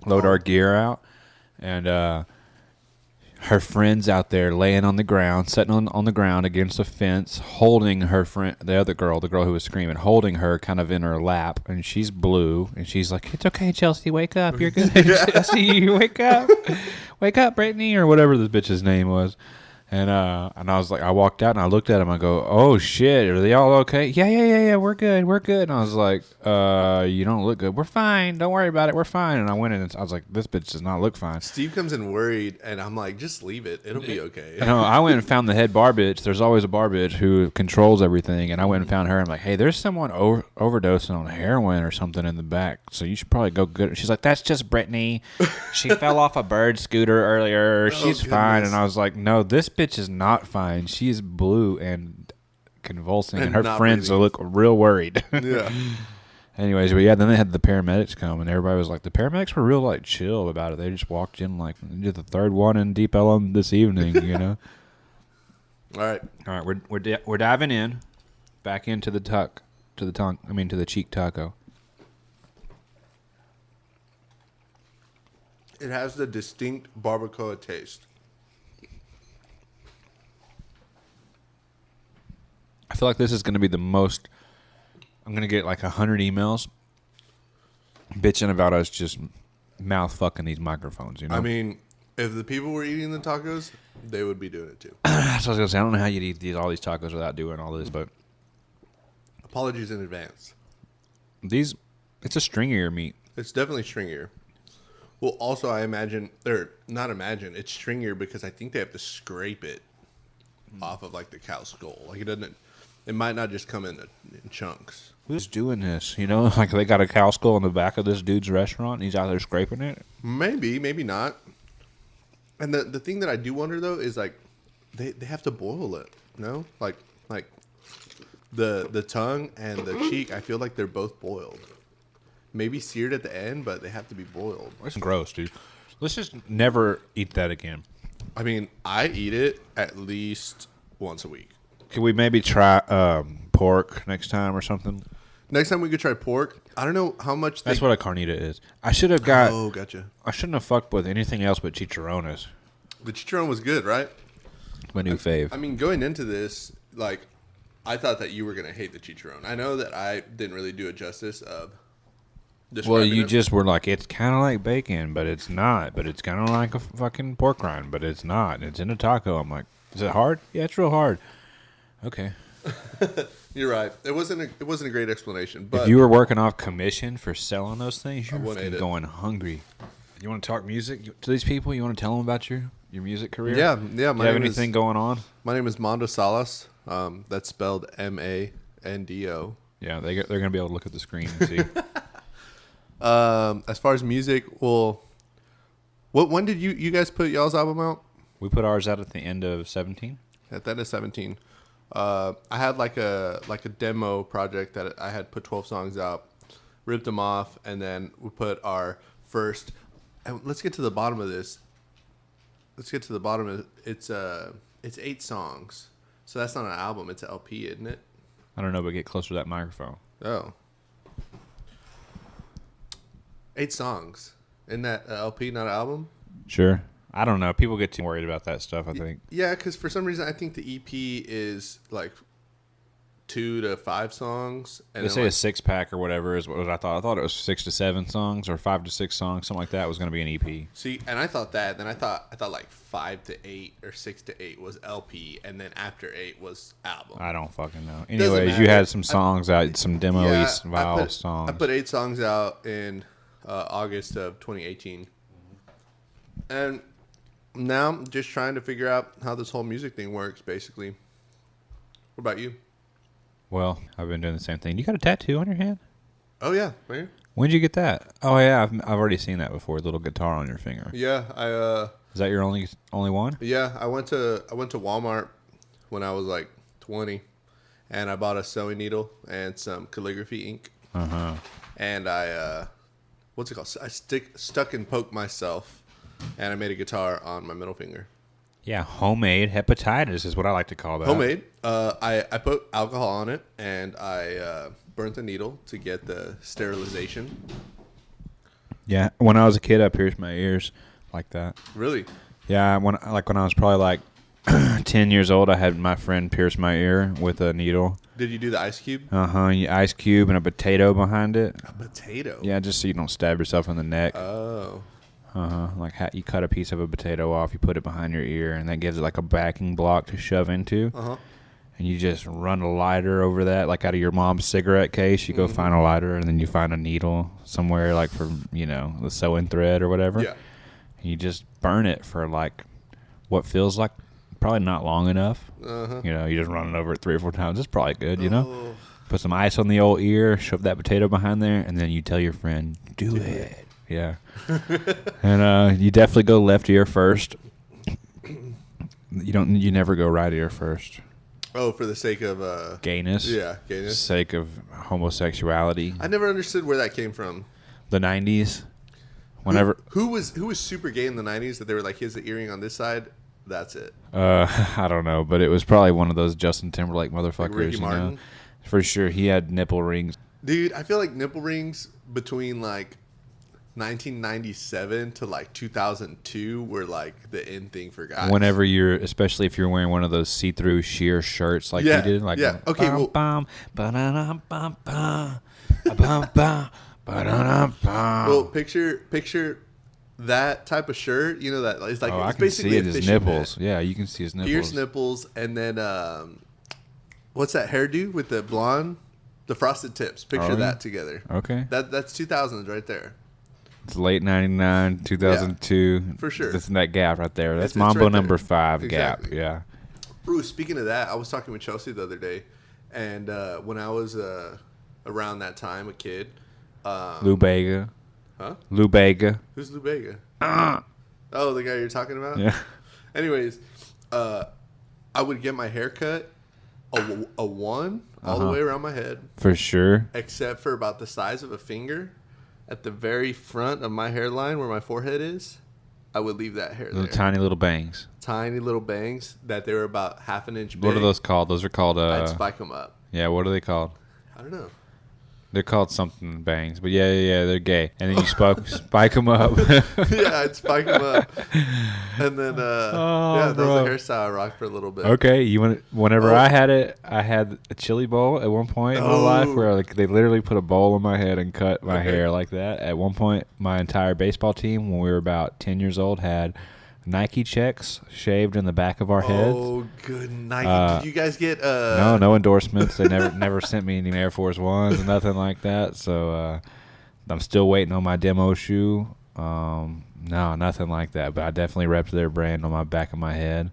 Speaker 4: load our gear out, and her friend's out there laying on the ground, sitting on the ground against a fence, holding her friend, the other girl, the girl who was screaming, holding her kind of in her lap, and she's blue, and she's like, "It's okay, Chelsea, wake up, you're good. Chelsea, you wake up, Brittany," or whatever this bitch's name was. And I was like, I walked out and I looked at him. I go, "Oh shit, are they all okay?" Yeah, we're good. And I was like, "You don't look good. We're fine. Don't worry about it. We're fine." And I went in and I was like, "This bitch does not look fine."
Speaker 3: Steve comes in worried, and I'm like, "Just leave it. It'll be okay."
Speaker 4: No, I went and found the head bar bitch. There's always a bar bitch who controls everything, and I went and found her. I'm like, "Hey, there's someone overdosing on heroin or something in the back, so you should probably go get her." She's like, "That's just Brittany. She fell off a bird scooter earlier. She's fine." And I was like, "No, this bitch is not fine. She is blue and convulsing, and her friends look real worried."
Speaker 3: Yeah.
Speaker 4: Anyways, but yeah, then they had the paramedics come, and everybody was like, the paramedics were real like chill about it. They just walked in like, "Did the third one in Deep Ellum this evening," you know.
Speaker 3: All right,
Speaker 4: we're diving in, back into the to the cheek taco.
Speaker 3: it has the distinct barbacoa taste.
Speaker 4: I feel like this is going to be the most. I'm going to get like 100 emails bitching about us just mouth fucking these microphones, you know?
Speaker 3: I mean, if the people were eating the tacos, they would be doing it too.
Speaker 4: That's what I was going to say. I don't know how you'd eat all these tacos without doing all this, but
Speaker 3: Apologies in advance.
Speaker 4: it's a stringier meat.
Speaker 3: It's definitely stringier. Well, also, I imagine, or not imagine, it's stringier because I think they have to scrape it off of like the cow skull. Like it might not just come in chunks.
Speaker 4: Who's doing this? You know, like they got a cow skull in the back of this dude's restaurant and he's out there scraping it?
Speaker 3: Maybe not. And the thing that I do wonder though is like they have to boil it, no? Like the tongue and the cheek, I feel like they're both boiled. Maybe seared at the end, but they have to be boiled.
Speaker 4: It's gross, dude. Let's just never eat that again.
Speaker 3: I mean, I eat it at least once a week.
Speaker 4: Could we maybe try pork next time or something?
Speaker 3: Next time we could try pork. I don't know how much.
Speaker 4: That's what a carnita is. I should have got.
Speaker 3: Oh, gotcha.
Speaker 4: I shouldn't have fucked with anything else but chicharrones.
Speaker 3: The chicharron was good, right?
Speaker 4: My new fave.
Speaker 3: I mean, going into this, like, I thought that you were gonna hate the chicharron. I know that I didn't really do it justice of.
Speaker 4: Well, you just were like, it's kind of like bacon, but it's not. But it's kind of like a fucking pork rind, but it's not. It's in a taco. I'm like, is it hard? Yeah, it's real hard. Okay.
Speaker 3: You're right. It wasn't a great explanation. But
Speaker 4: If you were working off commission for selling those things, you're
Speaker 3: would've
Speaker 4: fucking
Speaker 3: ate it.
Speaker 4: going hungry. You want to talk music to these people? You want to tell them about your music career?
Speaker 3: yeah.
Speaker 4: Do you have anything going on?
Speaker 3: My name is Mando Salas. That's spelled Mando.
Speaker 4: Yeah, they're going to be able to look at the screen and see.
Speaker 3: As far as music, well, when did you guys put y'all's album out?
Speaker 4: We put ours out at the end of 17.
Speaker 3: At the end of 17. I had like a demo project that I had put 12 songs out, ripped them off, and then we put our first. And let's get to the bottom of this. Let's get to the bottom of it. It's 8 songs, so that's not an album. It's an LP, isn't it?
Speaker 4: I don't know, but get closer to that microphone.
Speaker 3: Oh. 8 songs. Isn't that an LP, not an album?
Speaker 4: Sure. I don't know. People get too worried about that stuff, I think.
Speaker 3: Yeah, because for some reason I think the EP is like 2 to 5 songs. And
Speaker 4: They
Speaker 3: then
Speaker 4: say
Speaker 3: like,
Speaker 4: a 6-pack or whatever is what I thought. I thought it was 6 to 7 songs or 5 to 6 songs, something like that was going to be an EP.
Speaker 3: see, and I thought that. Then I thought like 5 to 8 or 6 to 8 was LP, and then after 8 was album.
Speaker 4: I don't fucking know.
Speaker 3: Doesn't
Speaker 4: Anyways, you
Speaker 3: matter.
Speaker 4: had some songs out, some demo style songs.
Speaker 3: I put 8 songs out in August of 2018, and now I'm just trying to figure out how this whole music thing works. Basically, what about you?
Speaker 4: Well, I've been doing the same thing. You got a tattoo on your hand?
Speaker 3: Oh yeah, right.
Speaker 4: When'd you get that? Oh yeah, I've already seen that before. Little guitar on your finger.
Speaker 3: Yeah,
Speaker 4: Is that your only one?
Speaker 3: Yeah, I went to Walmart when I was like 20, and I bought a sewing needle and some calligraphy ink. And I what's it called? I stuck and poked myself, and I made a guitar on my middle finger.
Speaker 4: Yeah, homemade hepatitis is what I like to call that.
Speaker 3: Homemade. I put alcohol on it, and I burnt the needle to get the sterilization.
Speaker 4: Yeah, when I was a kid, I pierced my ears like that.
Speaker 3: Really?
Speaker 4: Yeah, when I was probably like 10 years old, I had my friend pierce my ear with a needle.
Speaker 3: Did you do the ice cube?
Speaker 4: Ice cube and a potato behind it.
Speaker 3: A potato?
Speaker 4: Yeah, just so you don't stab yourself in the neck.
Speaker 3: Oh.
Speaker 4: Like you cut a piece of a potato off, you put it behind your ear, and that gives it like a backing block to shove into. And you just run a lighter over that, like out of your mom's cigarette case. You go find a lighter, and then you find a needle somewhere, like for the sewing thread or whatever.
Speaker 3: Yeah.
Speaker 4: And you just burn it for like what feels like probably not long enough. You just run it over it 3 or 4 times. It's probably good, Put some ice on the old ear, shove that potato behind there, and then you tell your friend, do it. Yeah. And you definitely go left ear first. You never go right ear first.
Speaker 3: Oh, for the sake of
Speaker 4: Gayness.
Speaker 3: Yeah, gayness.
Speaker 4: Sake of homosexuality.
Speaker 3: I never understood where that came from.
Speaker 4: The 90s. Whenever
Speaker 3: Who was super gay in the 90s that they were like, here's the earring on this side, that's it.
Speaker 4: I don't know, but it was probably one of those Justin Timberlake motherfuckers,
Speaker 3: Ricky Martin?
Speaker 4: For sure, he had nipple rings.
Speaker 3: Dude, I feel like nipple rings between like 1997 to like 2002 were like the in thing for guys.
Speaker 4: Whenever especially if you're wearing one of those see-through sheer shirts like
Speaker 3: Yeah,
Speaker 4: you did, like
Speaker 3: yeah. Okay, well- Well, picture that type of shirt. You know that it's like
Speaker 4: I
Speaker 3: it's
Speaker 4: can
Speaker 3: basically
Speaker 4: see
Speaker 3: a
Speaker 4: it, his
Speaker 3: fishing
Speaker 4: nipples.
Speaker 3: net.
Speaker 4: Yeah, you can see his nipples.
Speaker 3: Pierced nipples, and then what's that hairdo with the blonde, the frosted tips? Picture
Speaker 4: yeah.
Speaker 3: that together.
Speaker 4: Okay.
Speaker 3: That's 2000s right there.
Speaker 4: It's late 99, 2002.
Speaker 3: for sure.
Speaker 4: That's that gap right there. That's
Speaker 3: It's
Speaker 4: Mambo
Speaker 3: right there.
Speaker 4: number 5
Speaker 3: Exactly.
Speaker 4: gap. Yeah.
Speaker 3: Ooh, speaking of that, I was talking with Chelsea the other day, and when I was around that time, a kid.
Speaker 4: Lou Bega.
Speaker 3: Huh?
Speaker 4: Lou Bega.
Speaker 3: Who's Lou Bega? Oh, the guy you're talking about?
Speaker 4: Yeah.
Speaker 3: Anyways, I would get my hair cut a 1 all the way around my head,
Speaker 4: For sure.
Speaker 3: except for about the size of a finger at the very front of my hairline where my forehead is. I would leave that hair there.
Speaker 4: Little tiny little bangs.
Speaker 3: Tiny little bangs that they were about half an inch big.
Speaker 4: What are those called? Those are called
Speaker 3: I'd spike them up.
Speaker 4: yeah, what are they called?
Speaker 3: I don't know.
Speaker 4: They're called something bangs, but yeah, they're gay. And then you spike them up.
Speaker 3: Yeah, I'd spike them up, and then that was
Speaker 4: bro.
Speaker 3: a hairstyle I rocked for a little bit.
Speaker 4: Okay, whenever I had it, I had a chili bowl at one point in my life where like they literally put a bowl on my head and cut my hair like that. At one point, my entire baseball team, when we were about 10 years old, had Nike checks shaved in the back of our heads.
Speaker 3: Oh, good Nike. Did you guys get
Speaker 4: No endorsements. They never sent me any Air Force Ones, nothing like that. So I'm still waiting on my demo shoe. No, nothing like that. But I definitely repped their brand on my back of my head.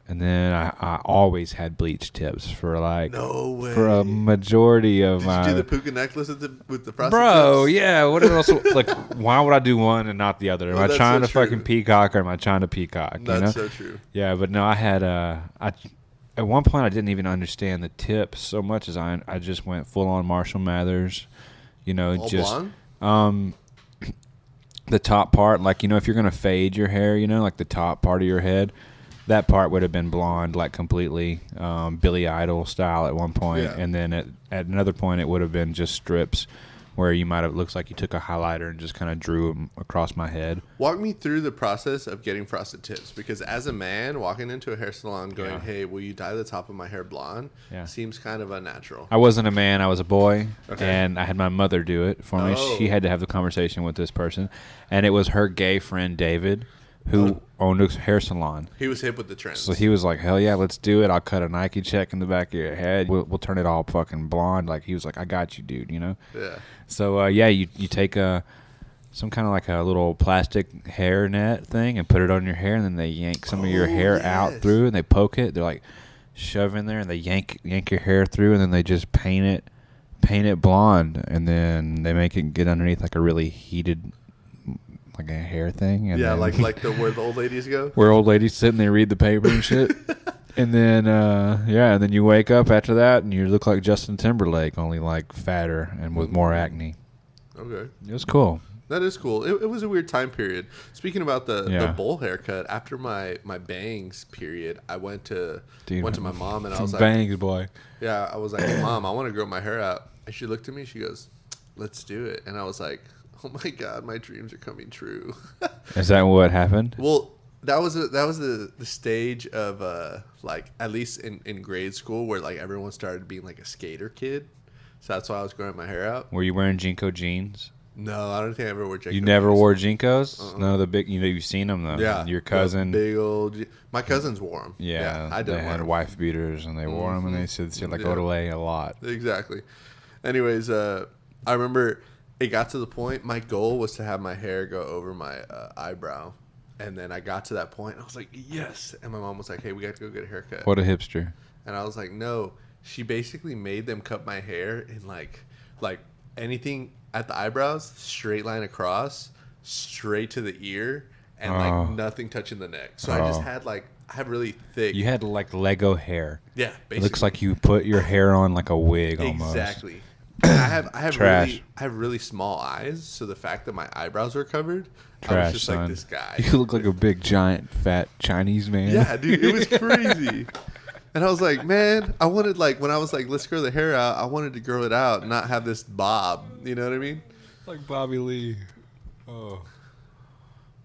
Speaker 4: And then I always had bleach tips for
Speaker 3: No way.
Speaker 4: for a majority of my.
Speaker 3: Did you do the puka necklace with the frosted
Speaker 4: Bro,
Speaker 3: tips?
Speaker 4: yeah. What else? Like, why would I do one and not the other? Am I
Speaker 3: that's
Speaker 4: trying
Speaker 3: so
Speaker 4: to fucking
Speaker 3: true.
Speaker 4: peacock or am I trying to peacock?
Speaker 3: That's so true.
Speaker 4: Yeah, but no, I had at one point I didn't even understand the tips so much as I just went full on Marshall Mathers.
Speaker 3: All
Speaker 4: Just
Speaker 3: blonde?
Speaker 4: the top part, like if you're gonna fade your hair, like the top part of your head. That part would have been blonde, like completely Billy Idol style at one point.
Speaker 3: Yeah.
Speaker 4: And then at another point, it would have been just strips where you might have looks like you took a highlighter and just kind of drew them across my head.
Speaker 3: Walk me through the process of getting frosted tips, because as a man walking into a hair salon going, "Hey, will you dye the top of my hair blonde?" seems kind of unnatural.
Speaker 4: I wasn't a man; I was a boy,
Speaker 3: Okay.
Speaker 4: and I had my mother do it for me.
Speaker 3: Oh.
Speaker 4: She had to have the conversation with this person, and it was her gay friend David, who owned a hair salon.
Speaker 3: He was hip with the trends.
Speaker 4: So he was like, "Hell yeah, let's do it. I'll cut a Nike check in the back of your head. We'll turn it all fucking blonde." Like he was like, "I got you, dude."
Speaker 3: Yeah.
Speaker 4: So you take some kind of like a little plastic hair net thing and put it on your hair, and then they yank some of your hair out
Speaker 3: yes.
Speaker 4: through, and they poke it. They're like shove in there, and they yank your hair through, and then they just paint it blonde, and then they make it get underneath like a really heated like a hair thing. And
Speaker 3: Yeah,
Speaker 4: then,
Speaker 3: like where the old ladies go.
Speaker 4: where old ladies sit and they read the paper and shit. And then and then you wake up after that and you look like Justin Timberlake, only like fatter and with more acne.
Speaker 3: Okay.
Speaker 4: It was cool.
Speaker 3: That is cool. It was a weird time period. Speaking about the
Speaker 4: Yeah.
Speaker 3: bowl haircut, after my bangs period, I went to my mom and I was like,
Speaker 4: bangs, boy.
Speaker 3: yeah, I was like, "Hey, Mom, I want to grow my hair out." And she looked at me, she goes, "Let's do it." And I was like, "Oh my God, my dreams are coming true."
Speaker 4: Is that what happened?
Speaker 3: Well, that was the stage of like at least in grade school where like everyone started being like a skater kid. So that's why I was growing my hair out.
Speaker 4: Were you wearing Jinko jeans?
Speaker 3: No, I don't think I ever wore Jacob.
Speaker 4: You never
Speaker 3: jeans.
Speaker 4: wore Jinkos? No, the big, you've seen them though.
Speaker 3: Yeah,
Speaker 4: Your cousin.
Speaker 3: the big old. My cousins wore them.
Speaker 4: Yeah,
Speaker 3: I
Speaker 4: they
Speaker 3: didn't wear
Speaker 4: had
Speaker 3: 'em.
Speaker 4: wife beaters and they wore them and they said like
Speaker 3: Yeah.
Speaker 4: Odelay a lot.
Speaker 3: Exactly. Anyways, I remember it got to the point. My goal was to have my hair go over my eyebrow, and then I got to that point. And I was like, yes. And my mom was like, "Hey, we got to go get a haircut."
Speaker 4: What a hipster.
Speaker 3: And I was like, "No." She basically made them cut my hair in like anything at the eyebrows, straight line across, straight to the ear, and like nothing touching the neck. So I just had I had really thick.
Speaker 4: You had like Lego hair.
Speaker 3: Yeah,
Speaker 4: It
Speaker 3: basically.
Speaker 4: looks like you put your hair on like a wig almost.
Speaker 3: Exactly. And I have
Speaker 4: Trash.
Speaker 3: I have really small eyes, so the fact that my eyebrows were covered, I
Speaker 4: Trash,
Speaker 3: was just
Speaker 4: son.
Speaker 3: like this guy.
Speaker 4: You look like a big, giant, fat Chinese man.
Speaker 3: Yeah, dude, it was crazy. And I was like, man, I wanted when I was like, let's grow the hair out, I wanted to grow it out and not have this bob. You know what I mean?
Speaker 4: Like Bobby Lee. Oh.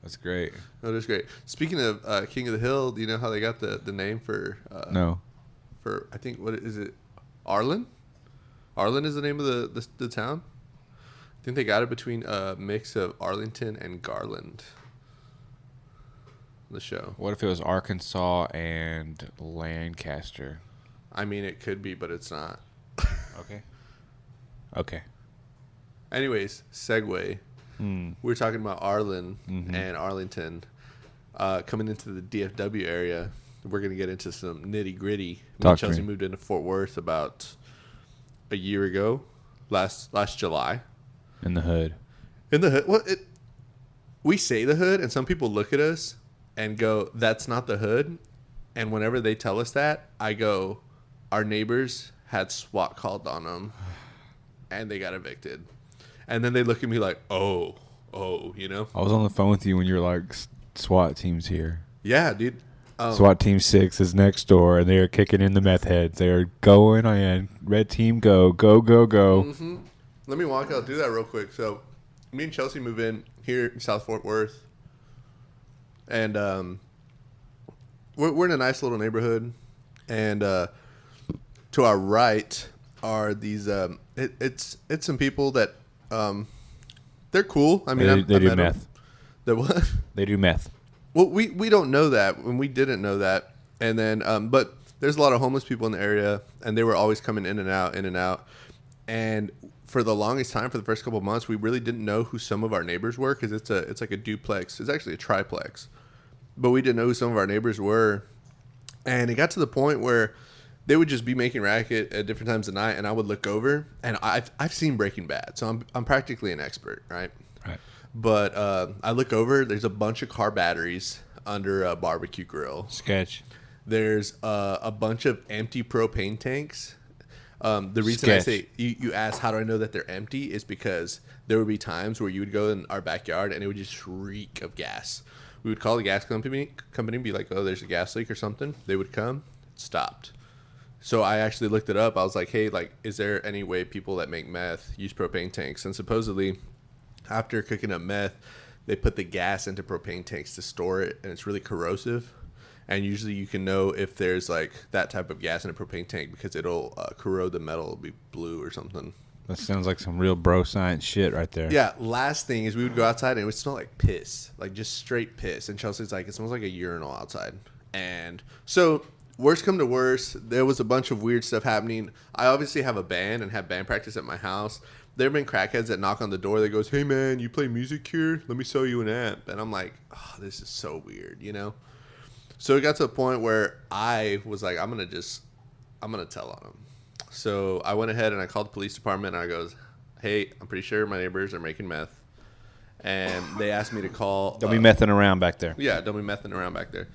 Speaker 4: That's great.
Speaker 3: No, that's great. Speaking of King of the Hill, do you know how they got the name for
Speaker 4: No.
Speaker 3: for I think what is it? Arlen? Arlen is the name of the town. I think they got it between a mix of Arlington and Garland. The show.
Speaker 4: What if it was Arkansas and Lancaster?
Speaker 3: I mean, it could be, but it's not.
Speaker 4: Okay.
Speaker 3: Anyways, segue. We were talking about Arlen and Arlington coming into the DFW area. We're going to get into some nitty gritty. Me and
Speaker 4: Talk to
Speaker 3: Chelsea
Speaker 4: me.
Speaker 3: moved into Fort Worth about a year ago, last July.
Speaker 4: In the hood.
Speaker 3: In the hood. Well, we say the hood, and some people look at us and go, "That's not the hood." And whenever they tell us that, I go, "Our neighbors had SWAT called on them, and they got evicted." And then they look at me like, oh, you know?
Speaker 4: I was on the phone with you when you were like, SWAT team's here.
Speaker 3: Yeah, dude.
Speaker 4: SWAT team 6 is next door, and they are kicking in the meth heads. They are going in. Red team, go, go, go, go.
Speaker 3: Mm-hmm. Let me walk out, do that real quick. So, me and Chelsea move in here in South Fort Worth. And we're in a nice little neighborhood. And to our right are these, it's some people that, they're cool. I mean,
Speaker 4: They
Speaker 3: I
Speaker 4: do
Speaker 3: met them.
Speaker 4: meth.
Speaker 3: They what?
Speaker 4: They do meth.
Speaker 3: Well, we don't know that, and we didn't know that. And then, but there's a lot of homeless people in the area, and they were always coming in and out, in and out. And for the longest time, for the first couple of months, we really didn't know who some of our neighbors were because it's like a duplex. It's actually a triplex, but we didn't know who some of our neighbors were. And it got to the point where they would just be making racket at different times of the night, and I would look over, and I've seen Breaking Bad, so I'm practically an expert, right?
Speaker 4: Right.
Speaker 3: But I look over, there's a bunch of car batteries under a barbecue grill.
Speaker 4: Sketch.
Speaker 3: There's a bunch of empty propane tanks. The reason I say, you ask how do I know that they're empty is because there would be times where you would go in our backyard and it would just reek of gas. We would call the gas company and be like, oh, there's a gas leak or something. They would come, stopped. So I actually looked it up. I was like, hey, like, is there any way people that make meth use propane tanks? And supposedly after cooking up meth, they put the gas into propane tanks to store it, and it's really corrosive. And usually you can know if there's like that type of gas in a propane tank because it'll corrode the metal. It'll be blue or something.
Speaker 4: That sounds like some real bro science shit right there.
Speaker 3: Yeah. Last thing is we would go outside and it would smell like piss, like just straight piss. And Chelsea's like, it smells like a urinal outside. And so worst come to worst, there was a bunch of weird stuff happening. I obviously have a band and have band practice at my house. There have been crackheads that knock on the door that goes, hey man, you play music here? Let me sell you an amp. And I'm like, oh, this is so weird, you know? So it got to a point where I was like, I'm going to tell on them. So I went ahead and I called the police department and I goes, hey, I'm pretty sure my neighbors are making meth. And they asked me to call.
Speaker 4: Don't be messing around back there.
Speaker 3: Yeah, don't be messing around back there.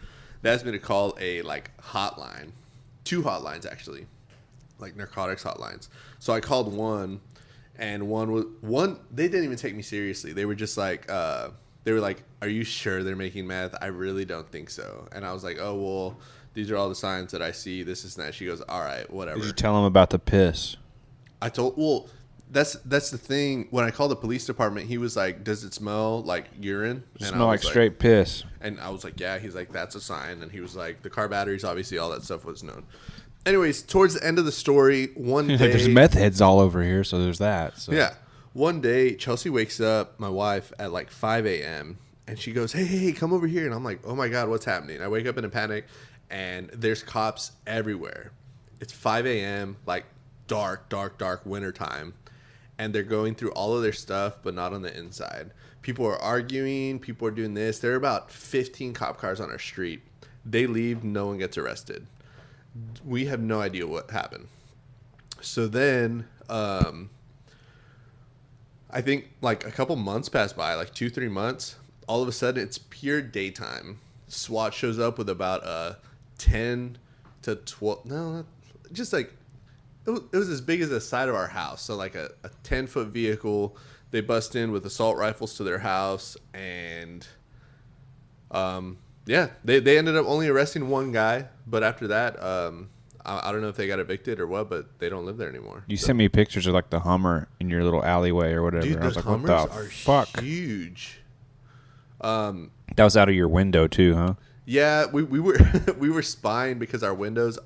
Speaker 3: They asked me to call a like hotline, 2 hotlines actually, like narcotics hotlines. So I called one, and one. They didn't even take me seriously. They were just like, they were like, are you sure they're making meth? I really don't think so. And I was like, oh well, these are all the signs that I see. This is that. She goes, all right, whatever.
Speaker 4: Did you tell them about the piss?
Speaker 3: That's the thing. When I called the police department, he was like, does it smell like urine?
Speaker 4: It smell like straight piss.
Speaker 3: And I was like, yeah. He's like, that's a sign. And he was like, the car batteries, obviously, all that stuff was known. Anyways, towards the end of the story, one day.
Speaker 4: There's meth heads all over here, so there's that. So.
Speaker 3: Yeah. One day, Chelsea wakes up, my wife, at like 5 a.m. And she goes, hey, come over here. And I'm like, oh my God, what's happening? I wake up in a panic, and there's cops everywhere. It's 5 a.m., like dark winter time. And they're going through all of their stuff, but not on the inside. People are arguing. People are doing this. There are about 15 cop cars on our street. They leave. No one gets arrested. We have no idea what happened. So then I think like a couple months pass by, like 2-3 months. All of a sudden, it's pure daytime. SWAT shows up with about 10 to 12. No, just like it was as big as the side of our house. So like a 10-foot vehicle. They bust in with assault rifles to their house, and yeah, they ended up only arresting one guy. But after that, I don't know if they got evicted or what, but they don't live there anymore.
Speaker 4: You sent me pictures of like the Hummer in your little alleyway or whatever.
Speaker 3: Dude,
Speaker 4: I was
Speaker 3: the
Speaker 4: like,
Speaker 3: Hummers
Speaker 4: what the
Speaker 3: are
Speaker 4: fuck?
Speaker 3: huge.
Speaker 4: That was out of your window too, huh?
Speaker 3: Yeah, we were we were spying because our windows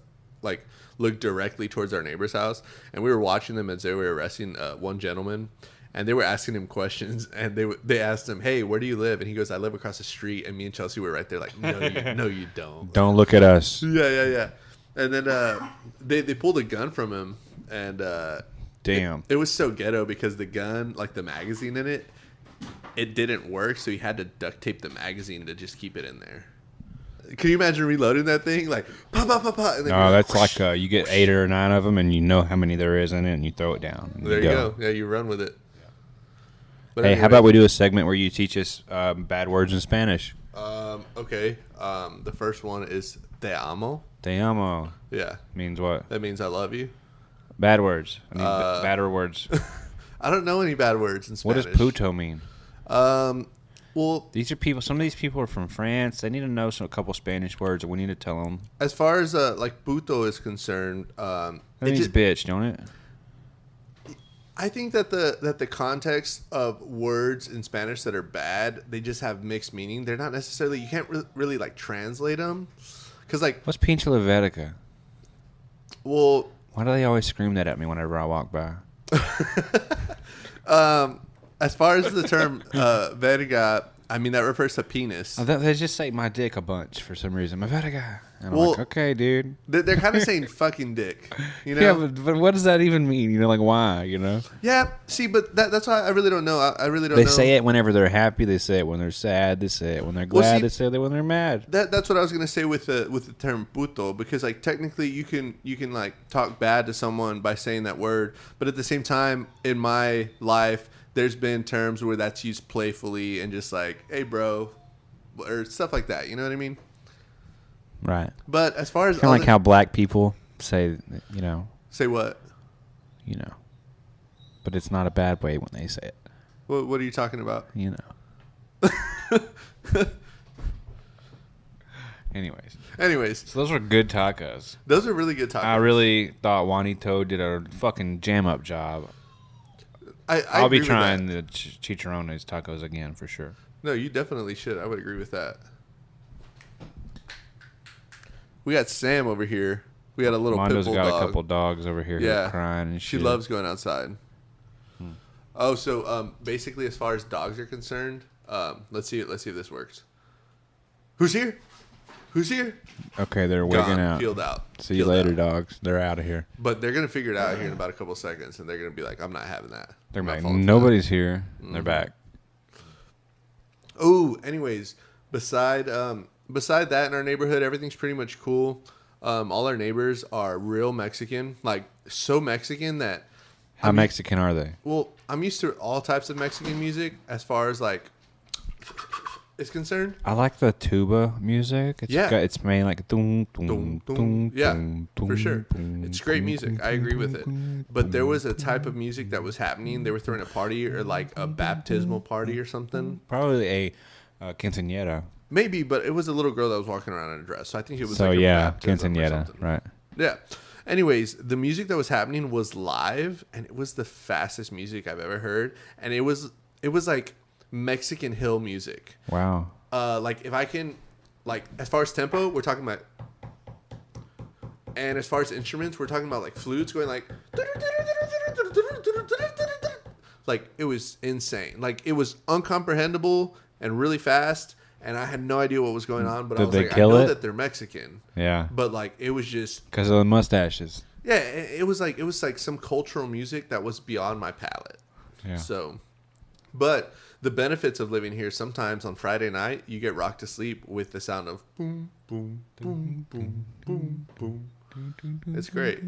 Speaker 3: like looked directly towards our neighbor's house, and we were watching them as they were arresting one gentleman, and they were asking him questions, and they asked him, hey, where do you live? And he goes, I live across the street. And me and Chelsea were right there like, no you don't.
Speaker 4: Don't look at us.
Speaker 3: Yeah. And then they pulled a gun from him, and
Speaker 4: Damn.
Speaker 3: it was so ghetto because the gun, like the magazine in it, it didn't work, so he had to duct tape the magazine to just keep it in there. Can you imagine reloading that thing? Like, pop, pop, pop, pop. And then
Speaker 4: No, that's like you get 8 or 9 of them, and you know how many there is in it, and you throw it down.
Speaker 3: There you go. Yeah, you run with it. But
Speaker 4: Hey,
Speaker 3: anyway,
Speaker 4: how about we do a segment where you teach us bad words in Spanish?
Speaker 3: Okay. The first one is te amo.
Speaker 4: Te amo
Speaker 3: Yeah.
Speaker 4: means what?
Speaker 3: That means I love you.
Speaker 4: Bad words. I mean, badder words.
Speaker 3: I don't know any bad words in
Speaker 4: What
Speaker 3: Spanish.
Speaker 4: does puto mean?
Speaker 3: Well,
Speaker 4: These are people. Some of these people are from France. They need to know a couple Spanish words, and we need to tell them.
Speaker 3: as far as like puto is concerned,
Speaker 4: That means bitch, don't it?
Speaker 3: I think that the context of words in Spanish that are bad, they just have mixed meaning. They're not necessarily, you can't really like translate them. Because like,
Speaker 4: What's pinche la verga?
Speaker 3: well,
Speaker 4: Why do they always scream that at me whenever I walk by?
Speaker 3: as far as the term verga, I mean, that refers to penis.
Speaker 4: They just say my dick a bunch for some reason. My guy. And I'm
Speaker 3: Well,
Speaker 4: like, okay, dude.
Speaker 3: They're kind of saying fucking dick. You know?
Speaker 4: Yeah, but what does that even mean? You know, like why? You know?
Speaker 3: Yeah. See, but that's why I really don't know. I really don't know.
Speaker 4: They say it whenever they're happy. They say it when they're sad. They say it when they're glad. They say it when they're mad.
Speaker 3: That's what I was gonna say with the term puto, because like technically you can like talk bad to someone by saying that word, but at the same time in my life there's been terms where that's used playfully and just like, hey bro, or stuff like that. You know what I mean?
Speaker 4: Right.
Speaker 3: But as far as
Speaker 4: kind of like how black people say, you know.
Speaker 3: Say what?
Speaker 4: You know. But it's not a bad way when they say it.
Speaker 3: What are you talking about?
Speaker 4: You know. Anyways. So those were good tacos.
Speaker 3: Those are really good tacos.
Speaker 4: I really thought Juanito did a fucking jam-up job.
Speaker 3: I'll
Speaker 4: be trying the Chicharrones tacos again for sure.
Speaker 3: No, you definitely should. I would agree with that. We got Sam over here. We got a little
Speaker 4: Mondo's
Speaker 3: pit bull
Speaker 4: got
Speaker 3: dog.
Speaker 4: A couple dogs over here who are crying and shit.
Speaker 3: She loves going outside. Oh, so basically, as far as dogs are concerned, let's see if this works. Who's here? Who's here?
Speaker 4: Okay, they're wigging out.
Speaker 3: Peeled out.
Speaker 4: See you later, dogs. They're out of here.
Speaker 3: But they're gonna figure it out here in about a couple seconds, and they're gonna be like, "I'm not having that."
Speaker 4: They're like, "Nobody's here." They're back.
Speaker 3: Oh, anyways, beside that in our neighborhood, everything's pretty much cool. All our neighbors are real Mexican, like so Mexican that.
Speaker 4: How Mexican are they?
Speaker 3: Well, I'm used to all types of Mexican music as far as like is concerned.
Speaker 4: I like the tuba music. It's mainly like doom, doom, doom,
Speaker 3: yeah,
Speaker 4: doom,
Speaker 3: for sure.
Speaker 4: doom,
Speaker 3: It's great music. I agree with it. But there was a type of music that was happening. They were throwing a party or like a baptismal party or something.
Speaker 4: Probably a quinceañera.
Speaker 3: Maybe, but it was a little girl that was walking around in a dress. So I think it was
Speaker 4: so
Speaker 3: like a baptism or
Speaker 4: quinceañera,
Speaker 3: something.
Speaker 4: right?
Speaker 3: Yeah. Anyways, the music that was happening was live, and it was the fastest music I've ever heard, and it was like Mexican hill music.
Speaker 4: Wow.
Speaker 3: Like if I can, like as far as tempo, we're talking about, and as far as instruments, we're talking about like flutes going like it was insane. Like it was incomprehensible and really fast. And I had no idea what was going on, but I was like, I know that they're Mexican.
Speaker 4: Yeah.
Speaker 3: But like, it was just
Speaker 4: because of the mustaches.
Speaker 3: Yeah, it was like some cultural music that was beyond my palate.
Speaker 4: Yeah.
Speaker 3: So, but the benefits of living here, sometimes on Friday night, you get rocked to sleep with the sound of boom, boom, boom, boom, boom, boom. It's great.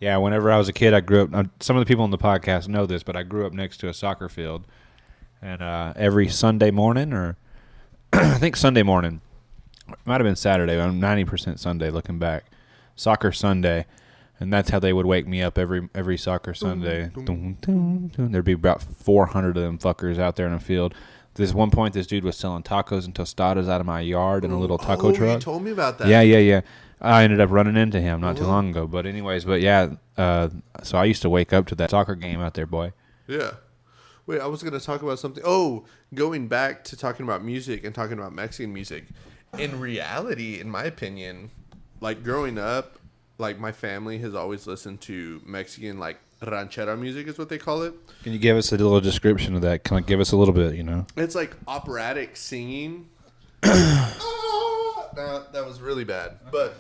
Speaker 4: Yeah, whenever I was a kid, I grew up. Some of the people on the podcast know this, but I grew up next to a soccer field, and every Sunday morning or. I think Sunday morning. It might have been Saturday. I'm 90% Sunday looking back. Soccer Sunday. And that's how they would wake me up every soccer Sunday. There'd be about 400 of them fuckers out there in the field. There's one point this dude was selling tacos and tostadas out of my yard in a little taco truck.
Speaker 3: You told me about that.
Speaker 4: Yeah. I ended up running into him not too long ago. But anyways, so I used to wake up to that soccer game out there, boy.
Speaker 3: Yeah. Wait, I was going to talk about something. Oh, going back to talking about music and talking about Mexican music. In reality, in my opinion, like growing up, like my family has always listened to Mexican, like ranchera music is what they call it.
Speaker 4: Can you give us a little description of that? Can you give us a little bit, you know?
Speaker 3: It's like operatic singing. That was really bad. But,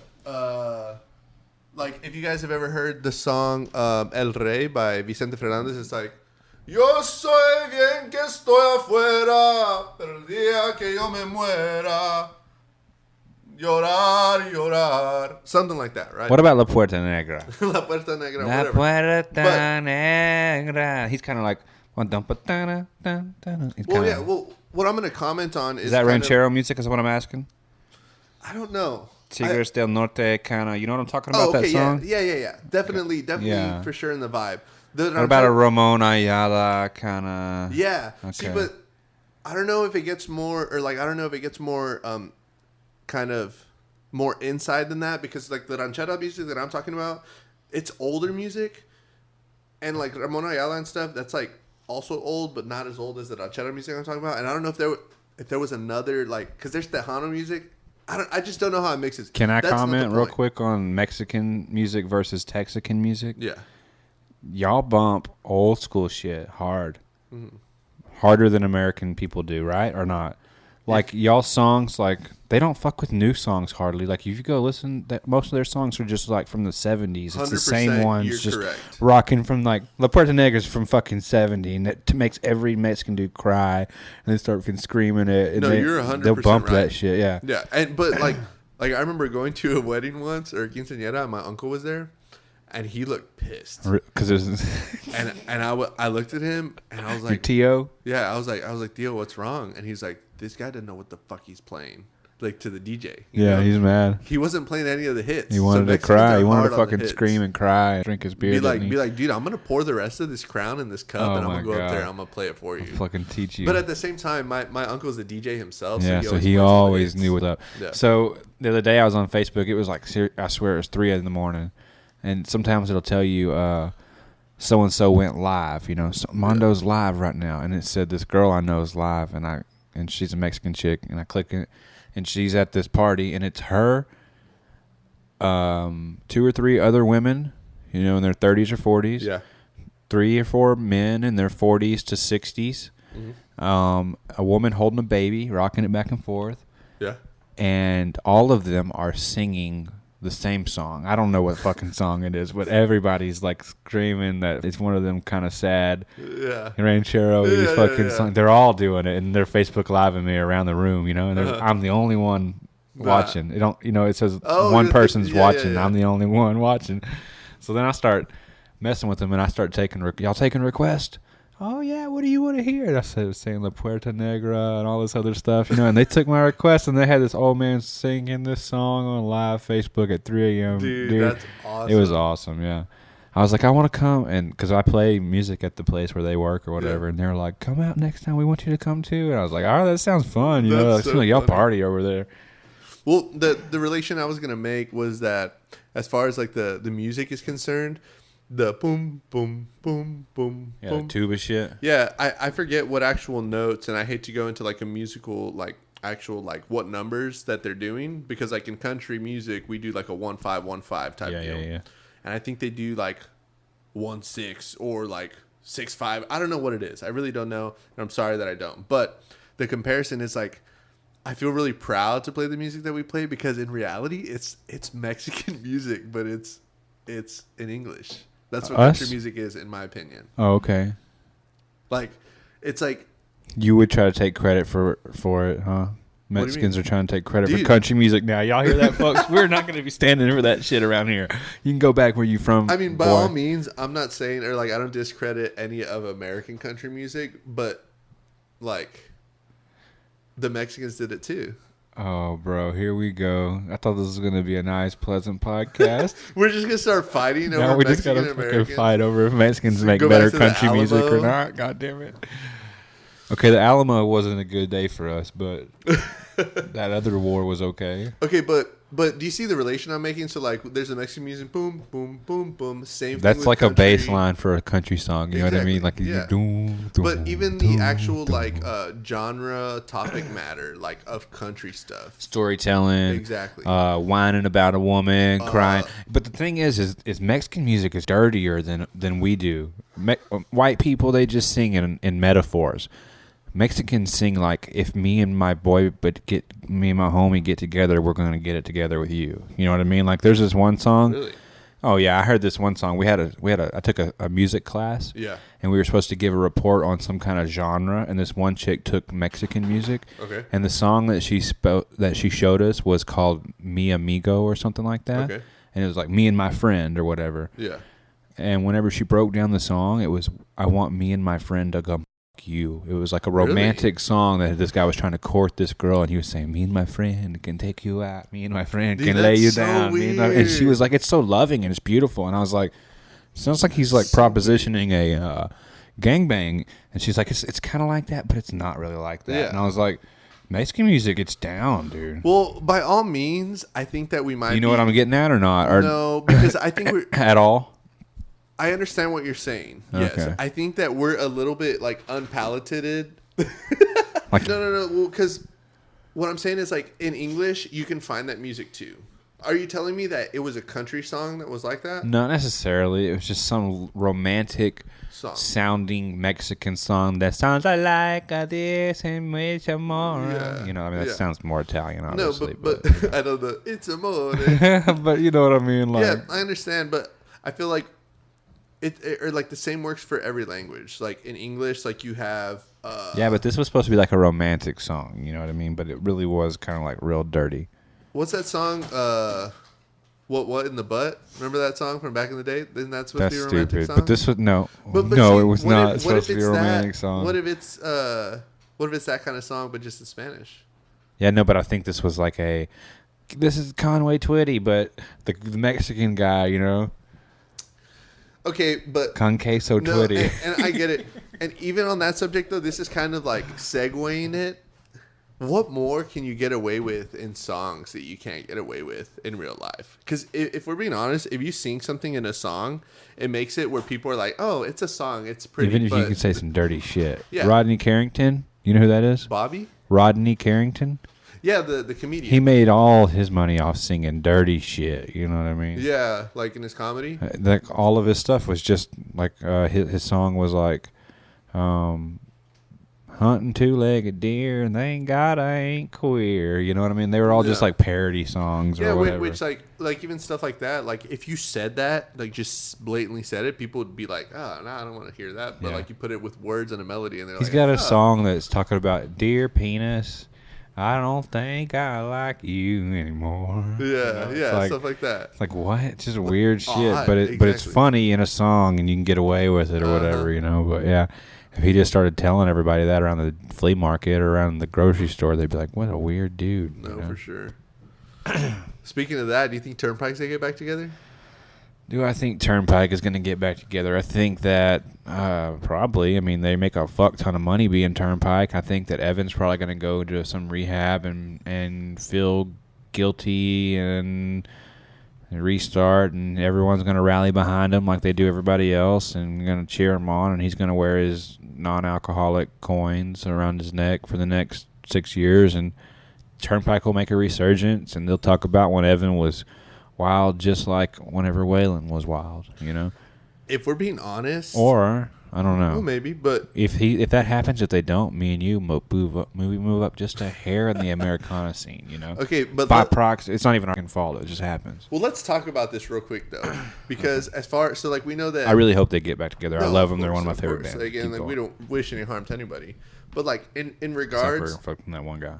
Speaker 3: like, if you guys have ever heard the song El Rey by Vicente Fernandez, it's like, Yo soy bien que estoy afuera, pero el día que yo me muera, llorar, llorar. Something like that, right?
Speaker 4: What about La Puerta Negra?
Speaker 3: La Puerta Negra,
Speaker 4: La
Speaker 3: whatever.
Speaker 4: Puerta Negra. He's kind of like...
Speaker 3: What I'm going to comment on is...
Speaker 4: Is that ranchero music is what I'm asking?
Speaker 3: I don't know.
Speaker 4: Tigres del Norte kind of... You know what I'm talking about, that song?
Speaker 3: Yeah. Definitely, for sure in the vibe.
Speaker 4: What about a Ramon Ayala kind of...
Speaker 3: Yeah.
Speaker 4: Okay.
Speaker 3: See, but I don't know if it gets more... Or, like, I don't know if it gets more... kind of more inside than that. Because, like, the ranchera music that I'm talking about, it's older music. And, like, Ramon Ayala and stuff, that's, like, also old, but not as old as the ranchera music I'm talking about. And I don't know if there was another, like... Because there's tejano music. I just don't know how it mixes.
Speaker 4: Can I comment real quick on Mexican music versus Texican music?
Speaker 3: Yeah.
Speaker 4: Y'all bump old school shit hard.
Speaker 3: Mm-hmm.
Speaker 4: harder than American people do, right? Or not? Like, y'all songs, like, they don't fuck with new songs hardly. Like, if you go listen, most of their songs are just, like, from the 70s. It's the same ones.
Speaker 3: You're
Speaker 4: just
Speaker 3: correct.
Speaker 4: rocking from, like, La Puerta Negra's from fucking 70. And it makes every Mexican dude cry. And they start fucking screaming it. And
Speaker 3: You're 100%
Speaker 4: they'll bump
Speaker 3: right.
Speaker 4: that shit, yeah.
Speaker 3: Yeah, but, like, I remember going to a wedding once, or a quinceañera, and my uncle was there. And he looked pissed.
Speaker 4: Because it was...
Speaker 3: and I looked at him, and I was like...
Speaker 4: Your Tio?
Speaker 3: Yeah, I was like, Theo, what's wrong? And he's like, this guy doesn't know what the fuck he's playing. Like, to the DJ. You know?
Speaker 4: He's mad.
Speaker 3: He wasn't playing any of the hits.
Speaker 4: He wanted to
Speaker 3: Mexicans
Speaker 4: cry.
Speaker 3: are
Speaker 4: He wanted
Speaker 3: hard
Speaker 4: to
Speaker 3: on the
Speaker 4: fucking
Speaker 3: hits.
Speaker 4: scream and cry and drink his beer.
Speaker 3: Be like, dude, I'm going to pour the rest of this Crown in this cup, and I'm going to go up there and I'm going to play it for you.
Speaker 4: I'll fucking teach you.
Speaker 3: But at the same time, my uncle's a DJ himself.
Speaker 4: Yeah,
Speaker 3: so
Speaker 4: he always knew what's up.
Speaker 3: Yeah.
Speaker 4: So the other day I was on Facebook. It was like, I swear it was 3 in the morning. And sometimes it'll tell you so-and-so went live. You know, Mondo's live right now. And it said this girl I know is live, and she's a Mexican chick. And I click it, and she's at this party, and it's her, 2 or 3 other women, you know, in their 30s or 40s.
Speaker 3: Yeah.
Speaker 4: 3 or 4 men in their 40s to 60s. Mm-hmm. A woman holding a baby, rocking it back and forth.
Speaker 3: Yeah.
Speaker 4: And all of them are singing the same song. I don't know what fucking song it is, but everybody's like screaming that it's one of them kind of sad ranchero fucking song. They're all doing it, and they're Facebook Living me around the room, you know. And I'm the only one watching. It don't, you know. It says one person's watching. I'm the only one watching. So then I start messing with them, and I start taking y'all taking requests. Oh, yeah, what do you want to hear? And I said, saying La Puerta Negra and all this other stuff, you know, and they took my request, and they had this old man singing this song on live Facebook at 3 a.m.
Speaker 3: Dude, that's awesome.
Speaker 4: It was awesome, yeah. I was like, I want to come, and because I play music at the place where they work or whatever, and they're like, come out next time, we want you to come too. And I was like, all right, that sounds fun, you know, it seems like y'all party over there.
Speaker 3: Well, the relation I was going to make was that as far as like the music is concerned, the boom, boom, boom, boom,
Speaker 4: yeah,
Speaker 3: boom.
Speaker 4: The tuba shit.
Speaker 3: Yeah, I forget what actual notes, and I hate to go into like a musical, like actual like what numbers that they're doing, because like in country music we do like a 1-5-1-5 type deal.
Speaker 4: Yeah.
Speaker 3: And I think they do like 1-6 or like 6-5. I don't know what it is. I really don't know, and I'm sorry that I don't. But the comparison is like, I feel really proud to play the music that we play, because in reality it's Mexican music, but it's in English. That's what country music is, in my opinion.
Speaker 4: Oh, okay.
Speaker 3: Like, it's like...
Speaker 4: You would try to take credit for it, huh? Mexicans are trying to take credit for country music now. Y'all hear that, folks? We're not going to be standing for that shit around here. You can go back where you from.
Speaker 3: I mean, by all means, I'm not saying, or like, I don't discredit any of American country music, but like, the Mexicans did it too.
Speaker 4: Oh, bro, here we go. I thought this was going to be a nice, pleasant podcast.
Speaker 3: We're just going to start fighting over
Speaker 4: we
Speaker 3: Mexican
Speaker 4: just
Speaker 3: and
Speaker 4: got to
Speaker 3: Americans.
Speaker 4: fight over if Mexicans make
Speaker 3: Go
Speaker 4: better
Speaker 3: back to the
Speaker 4: country music or
Speaker 3: Alamo.
Speaker 4: not. God damn it. Okay, the Alamo wasn't a good day for us, but that other war was okay.
Speaker 3: Okay, but do you see the relation I'm making? So like, there's the Mexican music, boom, boom, boom, boom. Same thing.
Speaker 4: That's like
Speaker 3: with country.
Speaker 4: a bass line for a country song. You know what I mean? Like,
Speaker 3: yeah.
Speaker 4: Doom,
Speaker 3: But even the actual like genre topic matter, like of country stuff,
Speaker 4: storytelling,
Speaker 3: exactly,
Speaker 4: whining about a woman, crying. But the thing is Mexican music is dirtier than we do. White people, they just sing in metaphors. Mexicans sing like, if me and my homie get together, we're gonna get it together with you. You know what I mean? Like, there's this one song.
Speaker 3: Really?
Speaker 4: Oh yeah, I heard this one song. I took a music class.
Speaker 3: Yeah.
Speaker 4: And we were supposed to give a report on some kind of genre, and this one chick took Mexican music.
Speaker 3: Okay.
Speaker 4: And the song that she showed us was called Mi Amigo or something like that.
Speaker 3: Okay.
Speaker 4: And it was like me and my friend or whatever.
Speaker 3: Yeah.
Speaker 4: And whenever she broke down the song, it was, I want me and my friend to go you. It was like a romantic song that this guy was trying to court this girl, and he was saying, me and my friend can take you out, me and my friend can lay you down, and she was like, it's so loving and it's beautiful. And I was like, sounds like he's like propositioning a gangbang. And she's like, it's kind of like that, but it's not really like that. And I was like, Mexican music, it's down, dude.
Speaker 3: Well, by all means, I think that we might.
Speaker 4: You know what I'm getting at or not? Or
Speaker 3: no, because I think we're
Speaker 4: at all.
Speaker 3: I understand what you're saying.
Speaker 4: Okay.
Speaker 3: Yes, I think that we're a little bit like unpalated.
Speaker 4: Like,
Speaker 3: No. Well, because what I'm saying is like in English, you can find that music too. Are you telling me that it was a country song that was like that?
Speaker 4: Not necessarily. It was just some romantic
Speaker 3: Song.
Speaker 4: sounding Mexican song that sounds like this and mucho more.
Speaker 3: Yeah.
Speaker 4: You know, I mean, that
Speaker 3: Yeah.
Speaker 4: sounds more Italian, obviously.
Speaker 3: No, but I know the it's amore.
Speaker 4: But you know what I mean? Like,
Speaker 3: Yeah, I understand, but I feel like it or like the same works for every language. Like in English, like you have.
Speaker 4: yeah, but this was supposed to be like a romantic song. You know what I mean? But it really was kind of like real dirty.
Speaker 3: What's that song? What in the butt? Remember that song from back in the day? Isn't that supposed
Speaker 4: That's
Speaker 3: to be a romantic
Speaker 4: stupid.
Speaker 3: song?
Speaker 4: But this was no,
Speaker 3: But
Speaker 4: no,
Speaker 3: see,
Speaker 4: it was
Speaker 3: what
Speaker 4: not
Speaker 3: if
Speaker 4: supposed to be
Speaker 3: it's
Speaker 4: a romantic song.
Speaker 3: What if it's that kind of song but just in Spanish?
Speaker 4: Yeah, no, but I think this was like this is Conway Twitty, but the Mexican guy, you know,
Speaker 3: Okay, but
Speaker 4: Con Queso
Speaker 3: no,
Speaker 4: Twitty.
Speaker 3: and I get it. And even on that subject though, this is kind of like segueing it. What more can you get away with in songs that you can't get away with in real life? Because if we're being honest, if you sing something in a song, it makes it where people are like, "Oh, it's a song. It's pretty."
Speaker 4: Even if
Speaker 3: but
Speaker 4: you can say some dirty shit.
Speaker 3: Yeah.
Speaker 4: Rodney Carrington, you know who that is?
Speaker 3: Bobby,
Speaker 4: Rodney Carrington.
Speaker 3: yeah, the comedian.
Speaker 4: He made all his money off singing dirty shit. You know what I mean?
Speaker 3: Yeah, like in his comedy.
Speaker 4: Like all of his stuff was just like his song was like, hunting two-legged deer and thank God I ain't queer. You know what I mean? They were all just
Speaker 3: Yeah.
Speaker 4: like parody songs or
Speaker 3: Yeah,
Speaker 4: whatever.
Speaker 3: which like even stuff like that. Like if you said that, like just blatantly said it, people would be like, "Oh, no, I don't want to hear that." But
Speaker 4: Yeah.
Speaker 3: like you put it with words and a melody, and they're
Speaker 4: He's
Speaker 3: like,
Speaker 4: got a
Speaker 3: "Oh."
Speaker 4: song that's talking about dear penis. I don't think I like you anymore.
Speaker 3: Yeah,
Speaker 4: You know, it's
Speaker 3: yeah,
Speaker 4: like,
Speaker 3: stuff like that.
Speaker 4: it's like what? It's just weird shit,
Speaker 3: Odd,
Speaker 4: but it's
Speaker 3: exactly.
Speaker 4: funny in a song and you can get away with it or whatever, you know. But yeah, if he just started telling everybody that around the flea market or around the grocery store, they'd be like, "What a weird dude."
Speaker 3: No,
Speaker 4: you know?
Speaker 3: for sure. Speaking of that, do you think Turnpike's gonna get back together?
Speaker 4: Do I think Turnpike is going to get back together? I think that probably. I mean, they make a fuck ton of money being Turnpike. I think that Evan's probably going to go to some rehab and feel guilty and restart, and everyone's going to rally behind him like they do everybody else and going to cheer him on, and he's going to wear his non-alcoholic coins around his neck for the next 6 years, and Turnpike will make a resurgence, and they'll talk about when Evan was wild just like whenever Waylon was wild, you know?
Speaker 3: If we're being honest,
Speaker 4: Or, I don't know.
Speaker 3: well, maybe, but
Speaker 4: If that happens, if they don't, me and you move up just a hair in the Americana scene, you know?
Speaker 3: okay, but
Speaker 4: By proxy, it's not even our fault. It just happens.
Speaker 3: well, let's talk about this real quick though, because like we know that
Speaker 4: I really hope they get back together. I
Speaker 3: No,
Speaker 4: love
Speaker 3: of
Speaker 4: them. They're one of my
Speaker 3: course,
Speaker 4: favorite
Speaker 3: course.
Speaker 4: bands.
Speaker 3: Again,
Speaker 4: Keep
Speaker 3: like
Speaker 4: going.
Speaker 3: we don't wish any harm to anybody, but like in
Speaker 4: Except
Speaker 3: regards
Speaker 4: for fucking that one guy.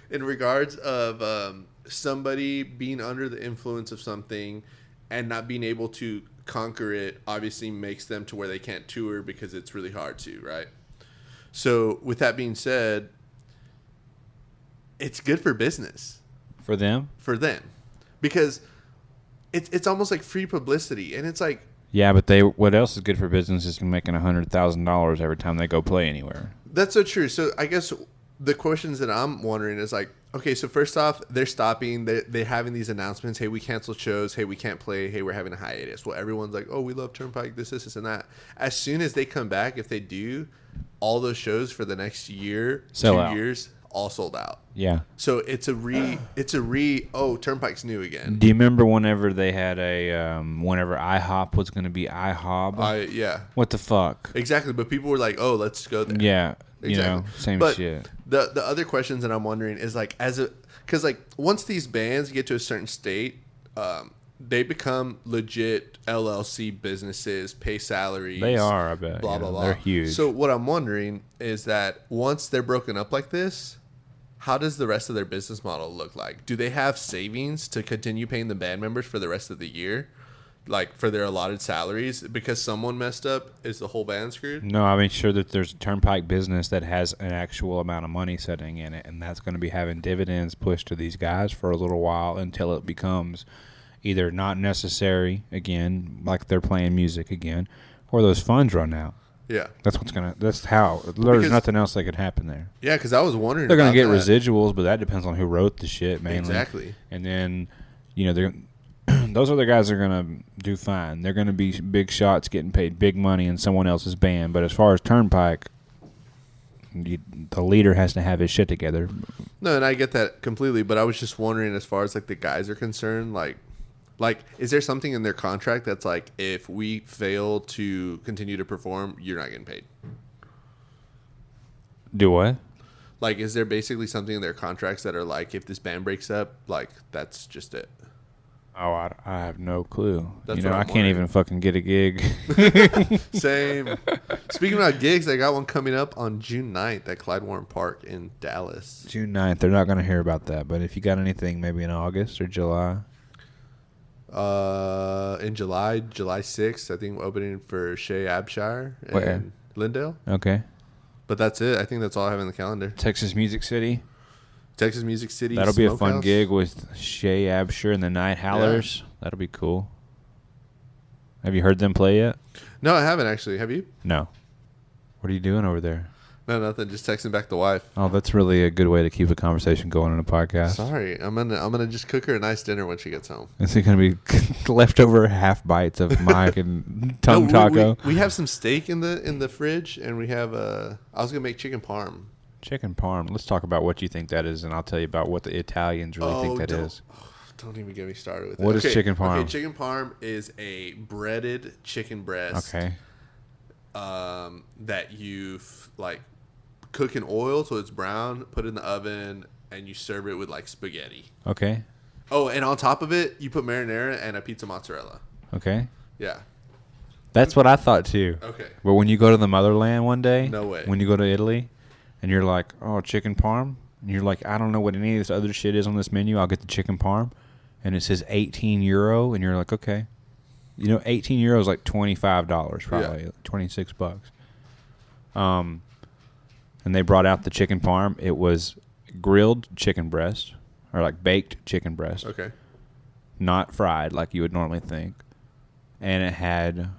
Speaker 3: in regards of somebody being under the influence of something and not being able to conquer it obviously makes them to where they can't tour because it's really hard to, right? So with that being said, it's good for business
Speaker 4: For them?
Speaker 3: for them because it's almost like free publicity, and it's like
Speaker 4: Yeah, but what else is good for business is making $100,000 every time they go play anywhere.
Speaker 3: that's so true. So I guess the questions that I'm wondering is like, okay, so first off, they're stopping. They're having these announcements. Hey, we canceled shows. Hey, we can't play. Hey, we're having a hiatus. Well, everyone's like, oh, we love Turnpike, this, and that. As soon as they come back, if they do, all those shows for the next year,
Speaker 4: Sell
Speaker 3: 2
Speaker 4: out.
Speaker 3: years, all sold out.
Speaker 4: Yeah.
Speaker 3: So it's a oh, Turnpike's new again.
Speaker 4: Do you remember whenever they had whenever IHOP was going to be IHOB?
Speaker 3: Yeah,
Speaker 4: What the fuck?
Speaker 3: exactly. But people were like, oh, let's go there.
Speaker 4: Yeah. You know,
Speaker 3: Exactly.
Speaker 4: same
Speaker 3: But
Speaker 4: shit.
Speaker 3: The other questions that I'm wondering is like because like once these bands get to a certain state, they become legit LLC businesses, pay salaries.
Speaker 4: They are, I bet.
Speaker 3: Blah
Speaker 4: yeah.
Speaker 3: blah blah.
Speaker 4: They're huge.
Speaker 3: So what I'm wondering is that once they're broken up like this, how does the rest of their business model look like? Do they have savings to continue paying the band members for the rest of the year? Like for their allotted salaries, because someone messed up, is the whole band screwed?
Speaker 4: No, I mean, sure that there's a Turnpike business that has an actual amount of money sitting in it, and that's going to be having dividends pushed to these guys for a little while until it becomes either not necessary again, like they're playing music again, or those funds run out.
Speaker 3: Yeah,
Speaker 4: That's how. There's
Speaker 3: Because-
Speaker 4: nothing else that could happen there.
Speaker 3: yeah. Because I was wondering.
Speaker 4: They're going to get
Speaker 3: about that.
Speaker 4: residuals, but that depends on who wrote the shit mainly.
Speaker 3: Exactly.
Speaker 4: And then, you know, those other guys are going to do fine. They're going to be big shots getting paid big money in someone else's band. But as far as Turnpike, the leader has to have his shit together.
Speaker 3: No, and I get that completely, but I was just wondering, as far as like the guys are concerned, like, is there something in their contract that's like, if we fail to continue to perform, you're not getting paid?
Speaker 4: Do what?
Speaker 3: Like, is there basically something in their contracts that are like, if this band breaks up, like, that's just it?
Speaker 4: Oh, I have no clue.
Speaker 3: That's
Speaker 4: you know,
Speaker 3: what I'm
Speaker 4: I can't
Speaker 3: wondering.
Speaker 4: even fucking get a gig.
Speaker 3: Same. Speaking about gigs, I got one coming up on June 9th at Clyde Warren Park in Dallas.
Speaker 4: June 9th. They're not going to hear about that. But if you got anything maybe in August or July.
Speaker 3: In July 6th, I think we're opening for Shea Abshire
Speaker 4: Where?
Speaker 3: and Lindale.
Speaker 4: Okay.
Speaker 3: But that's it. I think that's all I have in the calendar.
Speaker 4: Texas Music City.
Speaker 3: Texas Music City.
Speaker 4: That'll be a fun
Speaker 3: Smokehouse.
Speaker 4: gig with Shea Absher and the Night Howlers. That'll be cool. Have you heard them play yet?
Speaker 3: No, I haven't actually. Have you?
Speaker 4: No. What are you doing over there?
Speaker 3: No, nothing. Just texting back the wife.
Speaker 4: Oh, that's really a good way to keep a conversation going in a podcast.
Speaker 3: Sorry, I'm gonna just cook her a nice dinner when she gets home.
Speaker 4: Is it going to be leftover half bites of Mike and tongue taco?
Speaker 3: We have some steak in the fridge, and we have I was gonna make chicken parm.
Speaker 4: Chicken parm. Let's talk about what you think that is, and I'll tell you about what the Italians really think that is.
Speaker 3: Don't even get me started with
Speaker 4: What
Speaker 3: it.
Speaker 4: is chicken parm?
Speaker 3: Okay, chicken parm is a breaded chicken breast.
Speaker 4: Okay.
Speaker 3: That you like cook in oil so it's brown, put it in the oven, and you serve it with like spaghetti.
Speaker 4: Okay.
Speaker 3: Oh, and on top of it, you put marinara and a pizza mozzarella.
Speaker 4: Okay.
Speaker 3: Yeah.
Speaker 4: That's what I thought too.
Speaker 3: Okay.
Speaker 4: But when you go to the motherland one day,
Speaker 3: No way.
Speaker 4: When you go to Italy, and you're like, oh, chicken parm, and you're like, I don't know what any of this other shit is on this menu. I'll get the chicken parm, and it says €18, and you're like, okay, you know, €18 is like $25 probably,
Speaker 3: Yeah.
Speaker 4: $26. And they brought out the chicken parm. It was grilled chicken breast, or like baked chicken breast,
Speaker 3: Okay.
Speaker 4: not fried like you would normally think. And it had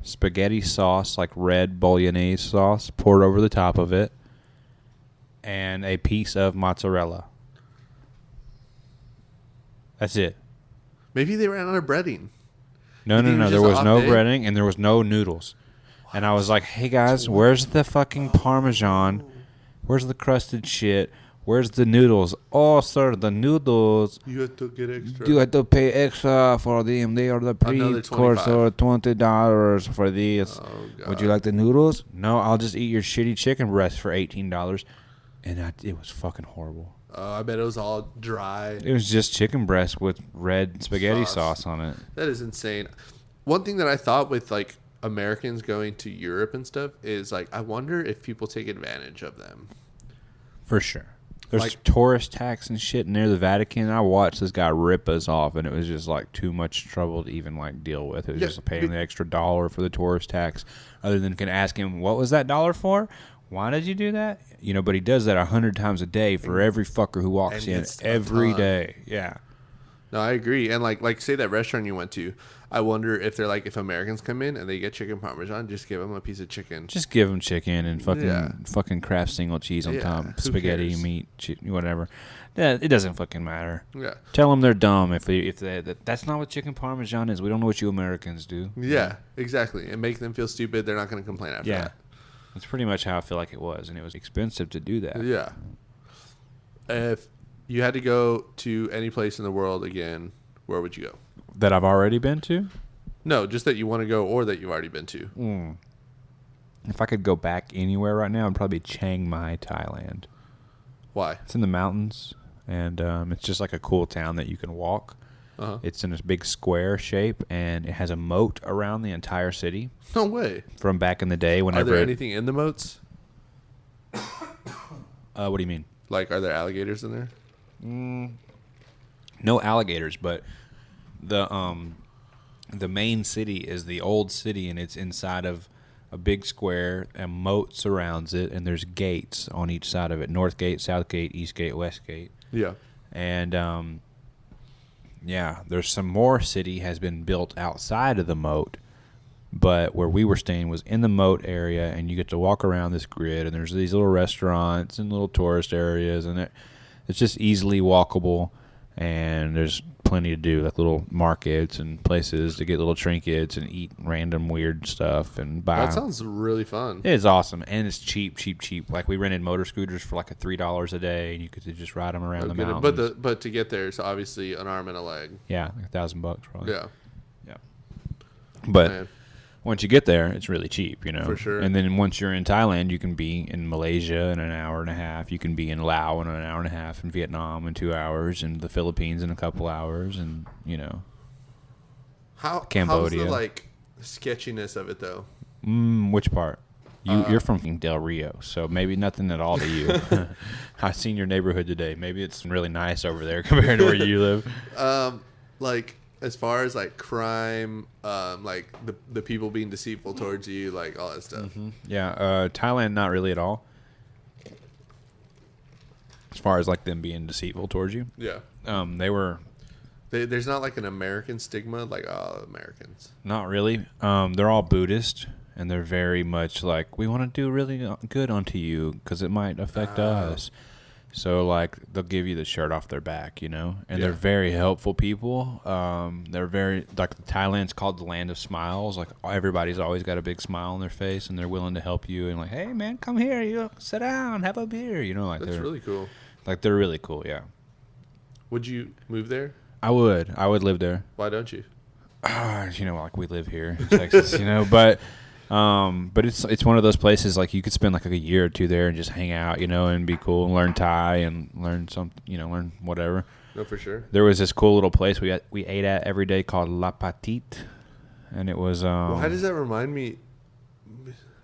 Speaker 4: spaghetti sauce, like red bolognese sauce, poured over the top of it, and a piece of mozzarella. That's it.
Speaker 3: Maybe they ran out of breading.
Speaker 4: No.
Speaker 3: You think it was
Speaker 4: There
Speaker 3: just
Speaker 4: was
Speaker 3: an
Speaker 4: no
Speaker 3: off day?
Speaker 4: breading, and there was no noodles. And I was like, hey, guys, where's the fucking Parmesan? Where's the crusted shit? Where's the noodles? Oh, sir, the noodles.
Speaker 3: You have to get extra.
Speaker 4: You have to pay extra for them. They are the
Speaker 3: Another
Speaker 4: pre-course or
Speaker 3: $25.
Speaker 4: $20 for this.
Speaker 3: Oh, God.
Speaker 4: Would you like the noodles? No, I'll just eat your shitty chicken breast for $18. And it was fucking horrible.
Speaker 3: I bet it was all dry.
Speaker 4: It was just chicken breast with red spaghetti sauce on it.
Speaker 3: That is insane. One thing that I thought with like Americans going to Europe and stuff is like, I wonder if people take advantage of them.
Speaker 4: For sure. There's
Speaker 3: Like-
Speaker 4: tourist tax and shit near the Vatican. I watched this guy rip us off, and it was just like too much trouble to even like deal with. It was
Speaker 3: Yeah,
Speaker 4: just paying the extra $1 for the tourist tax. Other than can ask him, what was that $1 for? Why did you do that? You know, but he does that 100 times a day for every fucker who walks
Speaker 3: and
Speaker 4: in
Speaker 3: it's a
Speaker 4: every
Speaker 3: ton.
Speaker 4: day. Yeah.
Speaker 3: No, I agree. And like say that restaurant you went to, I wonder if they're like, if Americans come in and they get chicken parmesan, just give them a piece of chicken.
Speaker 4: Just give them chicken and
Speaker 3: Yeah.
Speaker 4: fucking Kraft single cheese on
Speaker 3: Yeah,
Speaker 4: top,
Speaker 3: who
Speaker 4: spaghetti,
Speaker 3: cares?
Speaker 4: meat, whatever. Yeah, it doesn't fucking matter.
Speaker 3: Yeah.
Speaker 4: Tell them they're dumb if that's not what chicken parmesan is. We don't know what you Americans do.
Speaker 3: Yeah, exactly. And make them feel stupid. They're not going to complain after
Speaker 4: Yeah.
Speaker 3: that.
Speaker 4: That's pretty much how I feel like it was, and it was expensive to do that.
Speaker 3: Yeah. If you had to go to any place in the world again, where would you go?
Speaker 4: That I've already been to?
Speaker 3: No, just that you want to go or that you've already been to.
Speaker 4: If I could go back anywhere right now, it'd probably be Chiang Mai, Thailand.
Speaker 3: Why?
Speaker 4: It's in the mountains, and it's just like a cool town that you can walk.
Speaker 3: Uh-huh.
Speaker 4: It's in this big square shape, and it has a moat around the entire city
Speaker 3: No way.
Speaker 4: from back in the day.
Speaker 3: Are
Speaker 4: Whenever
Speaker 3: there anything in the moats?
Speaker 4: what do you mean?
Speaker 3: Like, are there alligators in there?
Speaker 4: No alligators, but the main city is the old city, and it's inside of a big square. A moat surrounds it, and there's gates on each side of it: north gate, south gate, east gate, west gate.
Speaker 3: Yeah.
Speaker 4: And yeah, there's some more city has been built outside of the moat, but where we were staying was in the moat area, and you get to walk around this grid, and there's these little restaurants and little tourist areas, and it's just easily walkable, and there's plenty to do, like little markets and places to get little trinkets and eat random weird stuff and buy.
Speaker 3: That sounds really fun.
Speaker 4: It's awesome, and it's cheap. Like we rented motor scooters for like $3 a day, and you could just ride them around the mountains.
Speaker 3: But to get there, it's obviously an arm and a leg.
Speaker 4: Yeah, like $1,000 probably.
Speaker 3: Yeah.
Speaker 4: But
Speaker 3: Man.
Speaker 4: once you get there, it's really cheap, you know.
Speaker 3: For sure.
Speaker 4: And then once you're in Thailand, you can be in Malaysia in an hour and a half. You can be in Laos in an hour and a half, in Vietnam in 2 hours, and the Philippines in a couple hours, and Cambodia.
Speaker 3: How's the like sketchiness of it though?
Speaker 4: Which part? You're from Del Rio, so maybe nothing at all to you. I've seen your neighborhood today. Maybe it's really nice over there compared to where you live.
Speaker 3: Like as far as like crime, like the people being deceitful towards you, like all that stuff.
Speaker 4: Mm-hmm. Yeah, Thailand, not really at all. As far as like them being deceitful towards you.
Speaker 3: Yeah.
Speaker 4: They were.
Speaker 3: There's not like an American stigma, like Americans.
Speaker 4: Not really. They're all Buddhist, and they're very much like, we want to do really good onto you because it might affect us. So, like, they'll give you the shirt off their back, and they're very helpful people. They're very, like, Thailand's called the land of smiles. Like, everybody's always got a big smile on their face, and they're willing to help you. And like, hey, man, come here, sit down, have a beer, like
Speaker 3: That's really cool.
Speaker 4: Like, they're really cool, yeah.
Speaker 3: Would you move there?
Speaker 4: I would live there.
Speaker 3: Why don't you?
Speaker 4: Like we live here in Texas, but it's one of those places like you could spend like a year or two there and just hang out, and be cool and learn Thai and learn something, learn whatever.
Speaker 3: No, for sure.
Speaker 4: There was this cool little place we ate at every day called La Petite, and it was.
Speaker 3: Why does that remind me?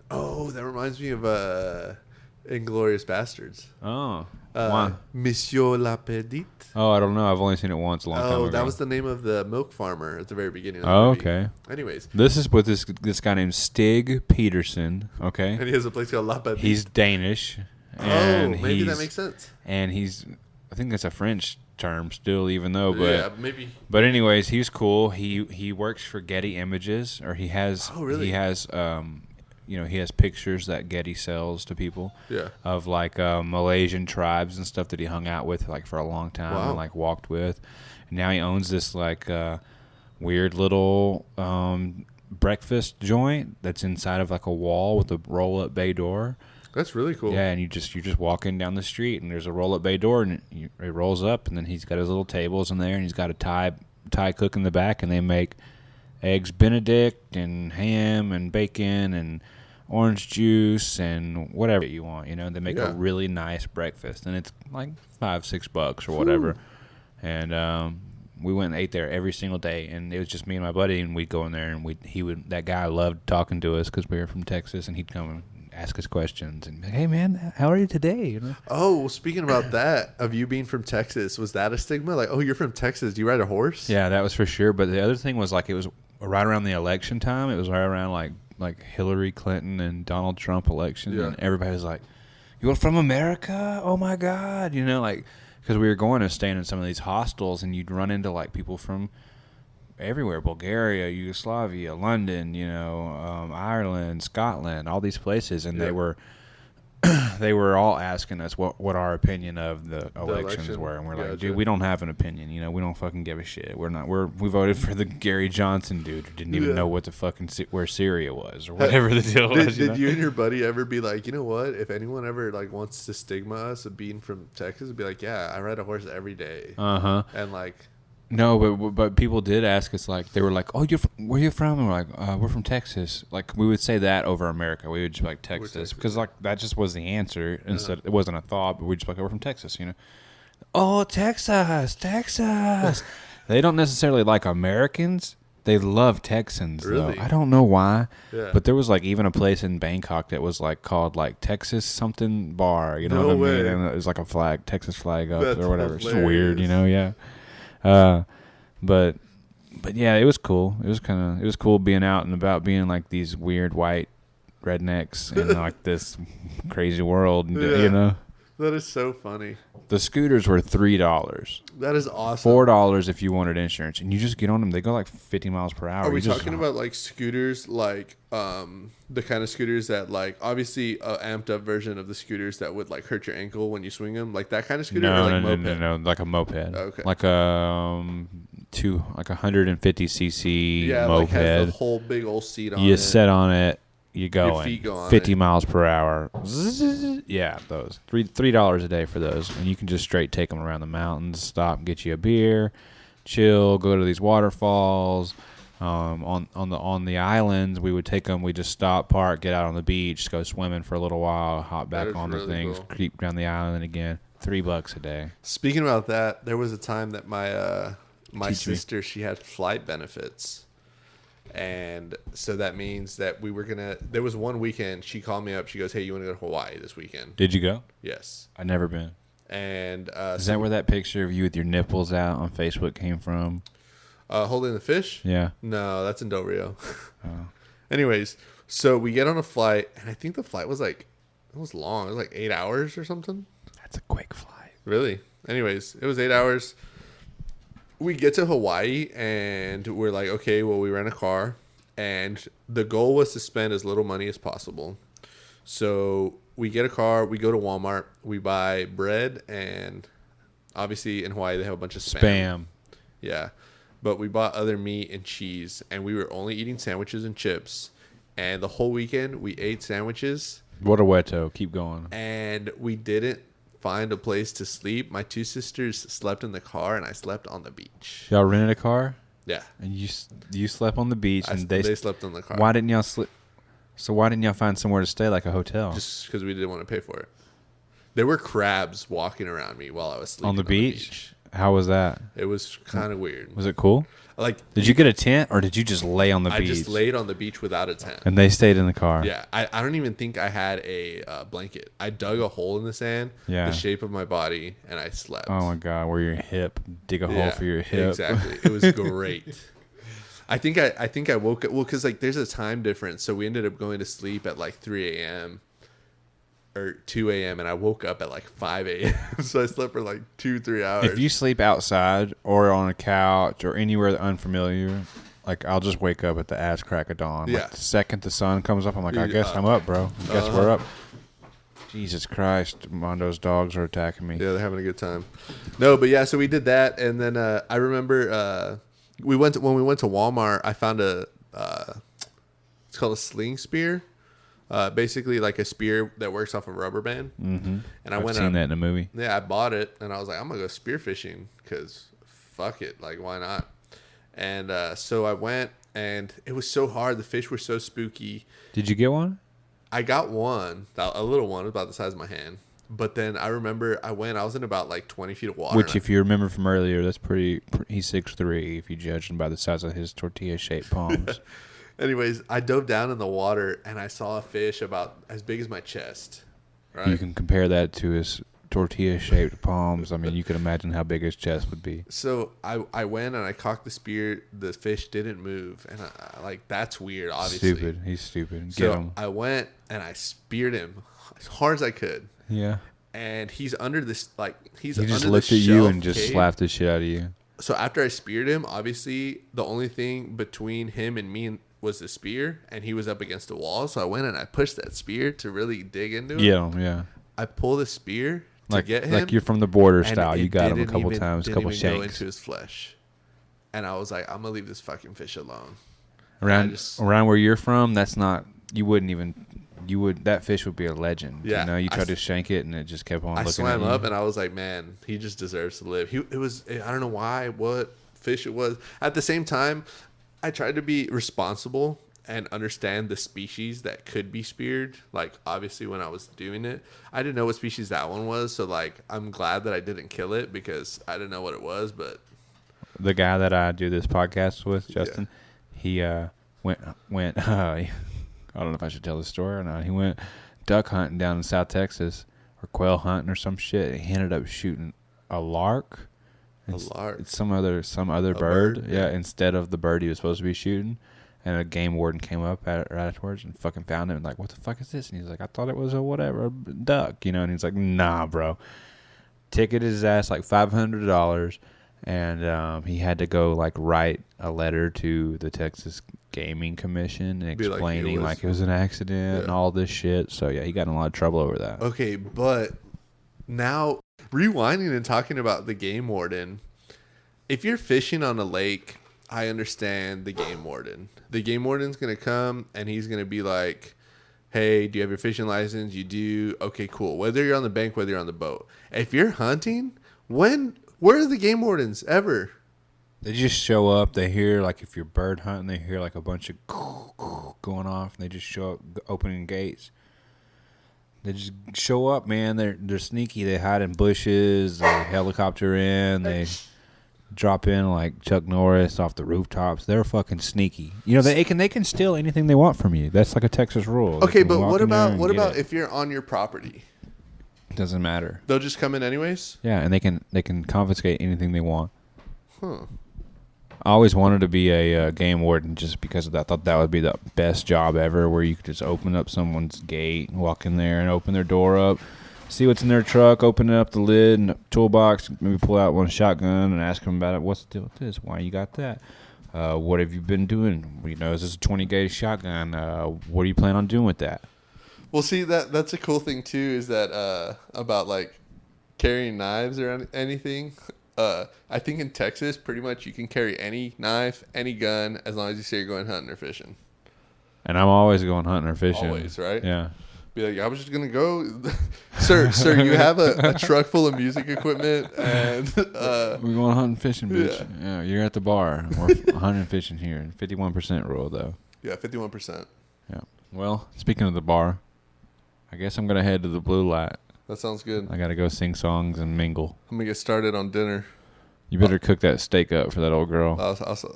Speaker 3: Oh, that reminds me of Inglourious Bastards.
Speaker 4: Oh, why?
Speaker 3: Monsieur La Petite.
Speaker 4: Oh, I don't know. I've only seen it once a long time ago.
Speaker 3: That was the name of the milk farmer at the very beginning of the movie.
Speaker 4: Okay.
Speaker 3: Anyways.
Speaker 4: This is with this guy named Stig Peterson, okay?
Speaker 3: And he has a place called La Petite.
Speaker 4: He's Danish. And
Speaker 3: maybe that makes sense.
Speaker 4: And I think that's a French term still, even though, but
Speaker 3: yeah, maybe.
Speaker 4: But anyways, he's cool. He works for Getty Images, or he has.
Speaker 3: Oh, really?
Speaker 4: He has he has pictures that Getty sells to people.
Speaker 3: Yeah.
Speaker 4: Of like Malaysian tribes and stuff that he hung out with like for a long time and like walked with. And now he owns this like weird little breakfast joint that's inside of like a wall with a roll-up bay door.
Speaker 3: That's really cool.
Speaker 4: Yeah, and you're just walking down the street, and there's a roll-up bay door, and it rolls up, and then he's got his little tables in there, and he's got a Thai cook in the back, and they make eggs Benedict and ham and bacon and orange juice and whatever you want. They make a really nice breakfast, and it's like $5-6 or whatever. And we went and ate there every single day, and it was just me and my buddy, and we'd go in there, and that guy loved talking to us because we were from Texas, and he'd come and ask us questions and, hey man, how are you today?
Speaker 3: Oh, well, speaking about that, of you being from Texas, was that a stigma? Like, oh, you're from Texas, do you ride a horse?
Speaker 4: Yeah, that was for sure. But the other thing was like, it was right around the election time. It was right around like Hillary Clinton and Donald Trump election, and everybody was like, you're from America? Oh my God. Because we were going and staying in some of these hostels, and you'd run into like people from everywhere: Bulgaria, Yugoslavia, London, Ireland, Scotland, all these places, and they were all asking us what our opinion of the elections were, and we're like, dude, we don't have an opinion, we don't fucking give a shit. We voted for the Gary Johnson dude who didn't even know what the fucking where Syria was or whatever the deal was.
Speaker 3: Did you and your buddy ever be like, you know what? If anyone ever like wants to stigma us of being from Texas, it'd be like, yeah, I ride a horse every day. And like.
Speaker 4: No, but people did ask us, like, they were like, oh, where you from? And we're like, we're from Texas. Like, we would say that over America. We would just be like, Texas. Because, like, that just was the answer. Instead, it wasn't a thought, but we'd just be like, we're from Texas, Oh, Texas. They don't necessarily like Americans. They love Texans,
Speaker 3: really?
Speaker 4: though. I don't know why.
Speaker 3: Yeah.
Speaker 4: But there was, like, even a place in Bangkok that was, like, called, like, Texas something bar. You know
Speaker 3: no
Speaker 4: what
Speaker 3: way.
Speaker 4: I mean? And it was, like, a flag, Texas flag up
Speaker 3: That's
Speaker 4: or whatever. It's just
Speaker 3: hilarious.
Speaker 4: weird, yeah. But yeah, it was cool. It was cool being out and about, being like these weird white rednecks in like this crazy world,
Speaker 3: That is so funny.
Speaker 4: The scooters were $3.
Speaker 3: That is awesome.
Speaker 4: $4 if you wanted insurance, and you just get on them. They go like 50 miles per hour.
Speaker 3: Are we talking about like scooters, like the kind of scooters that like obviously a amped up version of the scooters that would like hurt your ankle when you swing them, like that kind of scooter?
Speaker 4: No,
Speaker 3: or like
Speaker 4: no, like a moped.
Speaker 3: Okay.
Speaker 4: Like like 150cc
Speaker 3: Yeah,
Speaker 4: moped.
Speaker 3: like has the whole big old seat on
Speaker 4: You
Speaker 3: it.
Speaker 4: sit on it. You going
Speaker 3: feet go on
Speaker 4: 50
Speaker 3: it.
Speaker 4: miles per hour. Zzz. Yeah, those $3 a day for those, and you can just straight take them around the mountains. Stop, and get you a beer, chill, go to these waterfalls. On the islands, we would take them. We just stop, park, get out on the beach, go swimming for a little while, hop back
Speaker 3: That is
Speaker 4: on the
Speaker 3: really
Speaker 4: things,
Speaker 3: cool.
Speaker 4: creep down the island again. $3 a day.
Speaker 3: Speaking about that, there was a time that my
Speaker 4: Teach me.
Speaker 3: sister, she had flight benefits. And so that means that there was one weekend, she called me up. She goes, hey, you want to go to Hawaii this weekend?
Speaker 4: Did you go?
Speaker 3: Yes.
Speaker 4: I've never been.
Speaker 3: And
Speaker 4: Is that where that picture of you with your nipples out on Facebook came from?
Speaker 3: holding the fish?
Speaker 4: Yeah.
Speaker 3: No, that's in Del Rio.
Speaker 4: Oh.
Speaker 3: Anyways, so we get on a flight, and I think the flight was it was long. It was like 8 hours or something.
Speaker 4: That's a quick flight.
Speaker 3: Really? Anyways, it was 8 hours. We get to Hawaii, and we're like, okay, well, we rent a car. And the goal was to spend as little money as possible. So we get a car. We go to Walmart. We buy bread. And obviously in Hawaii, they have a bunch of spam. Yeah. But we bought other meat and cheese. And we were only eating sandwiches and chips. And the whole weekend, we ate sandwiches.
Speaker 4: What a weto. Keep going.
Speaker 3: And we didn't find a place to sleep. My two sisters slept in the car, and I slept on the beach.
Speaker 4: Y'all rented a car?
Speaker 3: Yeah.
Speaker 4: And you slept on the beach, and
Speaker 3: they slept in the car.
Speaker 4: Why didn't y'all sleep? So why didn't y'all find somewhere to stay, like a hotel?
Speaker 3: Just because we didn't want to pay for it. There were crabs walking around me while I was sleeping
Speaker 4: on the beach? How was that?
Speaker 3: It was kind of weird.
Speaker 4: Was it cool? Did you get a tent, or did you just lay on the beach?
Speaker 3: I just laid on the beach without a tent.
Speaker 4: And they stayed in the car.
Speaker 3: Yeah, I don't even think I had a blanket. I dug a hole in the sand, the shape of my body, and I slept.
Speaker 4: Oh my god, where your hip? Dig a hole for your hip.
Speaker 3: Exactly. It was great. I think I woke up because there's a time difference, so we ended up going to sleep at 3 a.m. or 2 a.m. and I woke up at 5 a.m. So I slept for 2-3 hours.
Speaker 4: If you sleep outside or on a couch or anywhere unfamiliar, I'll just wake up at the ass crack of dawn.
Speaker 3: Yeah.
Speaker 4: The second the sun comes up, I'm like, I guess I'm up, bro. I guess we're up. Jesus Christ, Mondo's dogs are attacking me.
Speaker 3: Yeah, they're having a good time. No, but yeah, so we did that, and then I remember when we went to Walmart, I found it's called a sling spear. Basically like a spear that works off a rubber band. Mm-hmm. And
Speaker 4: I've seen that in a movie.
Speaker 3: Yeah, I bought it, and I was like, I'm gonna go spear fishing because fuck it, why not? And so I went, and it was so hard. The fish were so spooky.
Speaker 4: Did you get one?
Speaker 3: I got one, a little one, about the size of my hand. But then I remember I was in about 20 feet of water.
Speaker 4: Which, if you remember from earlier, that's pretty. He's 6'3", if you judge him by the size of his tortilla-shaped palms.
Speaker 3: Anyways, I dove down in the water, and I saw a fish about as big as my chest. Right?
Speaker 4: You can compare that to his tortilla-shaped palms. I mean, you can imagine how big his chest would be.
Speaker 3: So I went and I cocked the spear. The fish didn't move, and that's weird. Obviously,
Speaker 4: stupid. He's stupid.
Speaker 3: So
Speaker 4: Get him.
Speaker 3: I went and I speared him as hard as I could.
Speaker 4: Yeah.
Speaker 3: And he's under this
Speaker 4: He just looked at you and just slapped the shit out of you.
Speaker 3: So after I speared him, obviously the only thing between him and me was the spear, and he was up against the wall. So I went and I pushed that spear to really dig into him.
Speaker 4: Yeah.
Speaker 3: I pull the spear to get him.
Speaker 4: Like you're from the border
Speaker 3: and
Speaker 4: style. You got him a couple times, a couple
Speaker 3: didn't even go
Speaker 4: shanks.
Speaker 3: into his flesh. And I was like, I'm gonna leave this fucking fish alone.
Speaker 4: Around where you're from, that's not. You wouldn't even. That fish would be a legend.
Speaker 3: Yeah.
Speaker 4: You know, you tried to shank it and it just kept on looking at you.
Speaker 3: I swam up and I was like, man, he just deserves to live. It was, I don't know what fish it was. At the same time, I tried to be responsible and understand the species that could be speared. Obviously when I was doing it, I didn't know what species that one was. So I'm glad that I didn't kill it because I didn't know what it was. But
Speaker 4: the guy that I do this podcast with, Justin, he went I don't know if I should tell the story or not. He went duck hunting down in South Texas or quail hunting or some shit. He ended up shooting a lark. It's some other bird. Yeah, instead of the bird he was supposed to be shooting. And a game warden came up right afterwards and fucking found him and what the fuck is this? And he's like, I thought it was a duck, And he's like, nah, bro. Ticketed his ass $500. And he had to go write a letter to the Texas Gaming Commission explaining it was an accident and all this shit. So yeah, he got in a lot of trouble over that.
Speaker 3: Okay, but now rewinding and talking about the game warden, if you're fishing on a lake, I understand the game warden. The game warden's going to come and he's going to be like, hey, do you have your fishing license? You do? Okay, cool. Whether you're on the bank, whether you're on the boat. If you're hunting, where are the game wardens ever?
Speaker 4: They just show up. They hear, like, if you're bird hunting, they hear, like, a bunch of going off, and they just show up opening gates. They just show up, man. They're sneaky. They hide in bushes. They helicopter in. They drop in like Chuck Norris off the rooftops. They're fucking sneaky. You know, they can steal anything they want from you. That's like a Texas rule.
Speaker 3: Okay, but what about if you're on your property?
Speaker 4: Doesn't matter.
Speaker 3: They'll just come in anyways?
Speaker 4: Yeah, and they can confiscate anything they want.
Speaker 3: Huh.
Speaker 4: I always wanted to be a game warden just because of that. I thought that would be the best job ever, where you could just open up someone's gate, walk in there and open their door up, see what's in their truck, open up the lid and the toolbox, maybe pull out one shotgun and ask them about it. What's the deal with this? Why you got that? What have you been doing? You know, is this a 20-gauge shotgun? What do you plan on doing with that?
Speaker 3: Well, see, that's a cool thing, too, is that about, like, carrying knives or anything. I think in Texas, pretty much you can carry any knife, any gun, as long as you say you're going hunting or fishing.
Speaker 4: And I'm always going hunting or fishing.
Speaker 3: Always, right?
Speaker 4: Yeah.
Speaker 3: Be like, I was just going to go. Sir, you have a truck full of music equipment. And
Speaker 4: we're going hunting fishing, bitch. Yeah, you're at the bar. We're hunting fishing here. 51% rule, though.
Speaker 3: Yeah, 51%.
Speaker 4: Yeah. Well, speaking of the bar, I guess I'm going to head to the Blue Light.
Speaker 3: That sounds good.
Speaker 4: I got to go sing songs and mingle.
Speaker 3: I'm going to get started on dinner.
Speaker 4: You better cook that steak up for that old girl.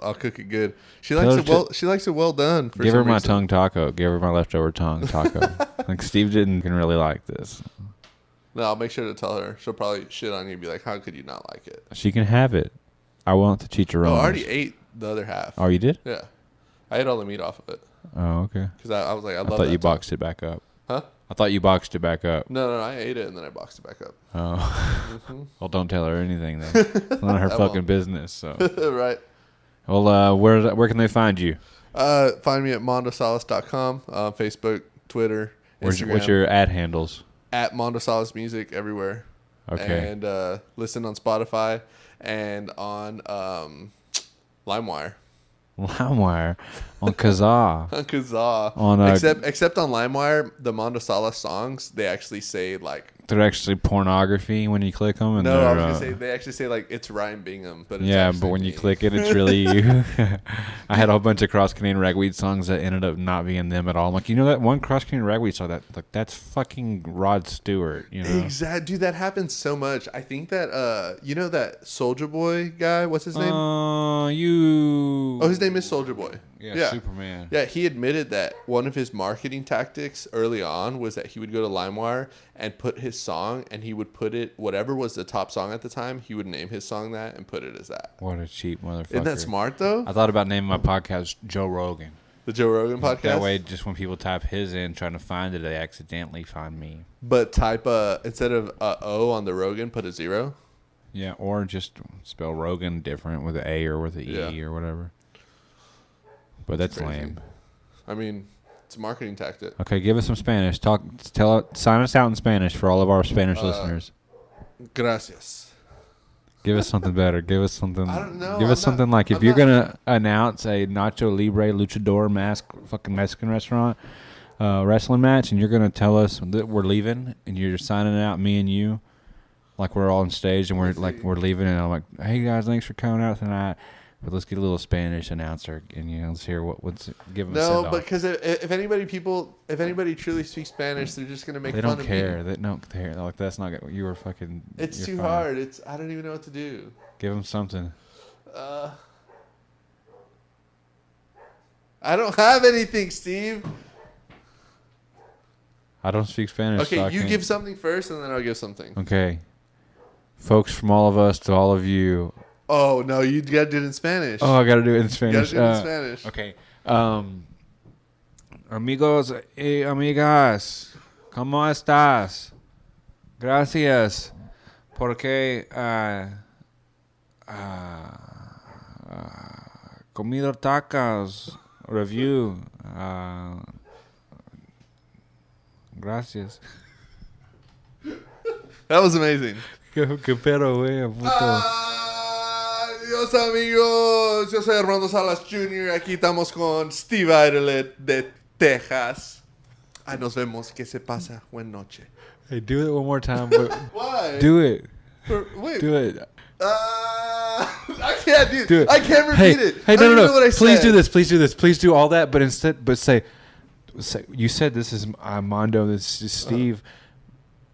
Speaker 3: I'll cook it good. She likes it well done.
Speaker 4: Give her my tongue taco. Give her my leftover tongue taco. Like, Steve can really like this.
Speaker 3: No, I'll make sure to tell her. She'll probably shit on you and be like, how could you not like it?
Speaker 4: She can have it. I want the chicharrones.
Speaker 3: Oh, I already ate the other half.
Speaker 4: Oh, you did?
Speaker 3: Yeah. I ate all the meat off of it.
Speaker 4: Oh, okay.
Speaker 3: Because I was like, I love
Speaker 4: thought you boxed it back up.
Speaker 3: Huh?
Speaker 4: I thought you boxed it back up.
Speaker 3: No, I ate it and then I boxed it back up.
Speaker 4: Oh. Mm-hmm. Well, don't tell her anything then. It's not her fucking business. So.
Speaker 3: Right.
Speaker 4: Well, where can they find you?
Speaker 3: Find me at mondosalas.com, Facebook, Twitter, Instagram.
Speaker 4: What's your ad handles?
Speaker 3: At Mando Salas Music everywhere.
Speaker 4: Okay.
Speaker 3: And listen on Spotify and on LimeWire.
Speaker 4: LimeWire on Kazaa.
Speaker 3: On Kazaa.
Speaker 4: On
Speaker 3: except on LimeWire, the Mando Salas songs, they actually say like
Speaker 4: they're actually pornography when you click them. And
Speaker 3: no, I was gonna say they actually say like it's Ryan Bingham, but it's
Speaker 4: but when
Speaker 3: me.
Speaker 4: you click it, it's really you. I had a whole bunch of Cross Canadian Ragweed songs that ended up not being them at all. I'm like, you know that one Cross Canadian Ragweed song that's fucking Rod Stewart. You know,
Speaker 3: exactly, dude. That happens so much. I think that you know that Soldier Boy guy. What's his name?
Speaker 4: Oh,
Speaker 3: his name is Soldier Boy.
Speaker 4: Yeah, Superman.
Speaker 3: Yeah, he admitted that one of his marketing tactics early on was that he would go to LimeWire and put his song, and he would put it, whatever was the top song at the time, he would name his song that and put it as that.
Speaker 4: What a cheap motherfucker.
Speaker 3: Isn't that smart, though?
Speaker 4: I thought about naming my podcast Joe Rogan.
Speaker 3: The Joe Rogan podcast?
Speaker 4: That way, just when people type his in trying to find it, they accidentally find me.
Speaker 3: But type, instead of O on the Rogan, put a 0?
Speaker 4: Yeah, or just spell Rogan different with an A or with an E or whatever. But that's lame.
Speaker 3: I mean, it's a marketing tactic.
Speaker 4: Okay, give us some Spanish. Sign us out in Spanish for all of our Spanish listeners.
Speaker 3: Gracias.
Speaker 4: Give us something better. Give us something.
Speaker 3: I don't know.
Speaker 4: Give us something like if you're gonna announce a Nacho Libre Luchador fucking Mexican restaurant wrestling match, and you're gonna tell us that we're leaving, and you're signing out, me and you, like we're all on stage, and we're leaving, and I'm like, hey guys, thanks for coming out tonight. But let's get a little Spanish announcer, and let's hear what's give them.
Speaker 3: No, but because if anybody truly speaks Spanish, they're just gonna make fun of me.
Speaker 4: They don't care. They don't care. Like that's not good. You were fucking.
Speaker 3: It's too hard. I don't even know what to do.
Speaker 4: Give them something.
Speaker 3: I don't have anything, Steve.
Speaker 4: I don't speak Spanish.
Speaker 3: Okay,
Speaker 4: so
Speaker 3: you give something first, and then I'll give something.
Speaker 4: Okay, folks, from all of us to all of you.
Speaker 3: Oh, no, you got to do it in Spanish.
Speaker 4: Oh, I got to do it in Spanish.
Speaker 3: You got to do it in Spanish.
Speaker 4: Okay. Amigos y amigas, ¿cómo estás? Gracias porque comido tacos review. Gracias.
Speaker 3: That was amazing.
Speaker 4: ¿Qué pedo, güey?
Speaker 3: Adiós, amigos. Yo soy Mando Salas Jr. Aquí estamos con Steve Idlett de Texas. Ay, nos vemos. ¿Qué se pasa? Buenas noches.
Speaker 4: Hey, do it one more time. But
Speaker 3: Why?
Speaker 4: do it.
Speaker 3: Wait.
Speaker 4: Do it.
Speaker 3: I can't
Speaker 4: Do it.
Speaker 3: I can't repeat it.
Speaker 4: Hey,
Speaker 3: I don't even know
Speaker 4: no.
Speaker 3: what I
Speaker 4: Please
Speaker 3: said.
Speaker 4: do this. Please do this. Please do all that. But say, you said this is Mondo. This is Steve.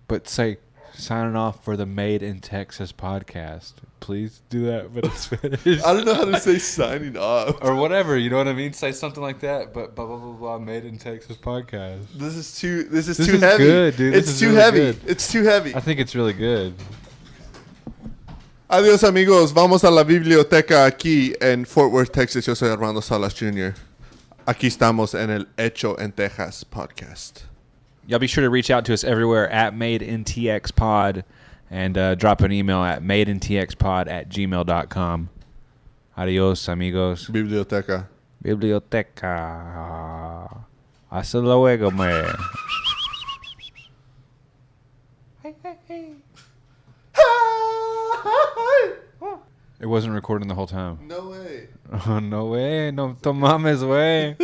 Speaker 4: But say, signing off for the Made in Texas podcast. Please do that, but in Spanish.
Speaker 3: I don't know how to say signing off.
Speaker 4: Or whatever, you know what I mean? Say something like that, but blah, blah, blah, blah, Made in Texas podcast.
Speaker 3: This is too
Speaker 4: This
Speaker 3: too
Speaker 4: is
Speaker 3: heavy.
Speaker 4: good, dude. This
Speaker 3: It's
Speaker 4: is
Speaker 3: too
Speaker 4: really
Speaker 3: heavy.
Speaker 4: good.
Speaker 3: It's too heavy.
Speaker 4: I think it's really good.
Speaker 3: Adiós, amigos. Vamos a la biblioteca aquí en Fort Worth, Texas. Yo soy Armando Salas Jr. Aquí estamos en el Hecho en Texas podcast.
Speaker 4: Y'all be sure to reach out to us everywhere at MadeInTXPod and drop an email at madeintxpod@gmail.com. Adios, amigos.
Speaker 3: Biblioteca.
Speaker 4: Biblioteca. Hasta luego, man. It wasn't recording the whole time.
Speaker 3: No way.
Speaker 4: Oh, no way. No tomames, way.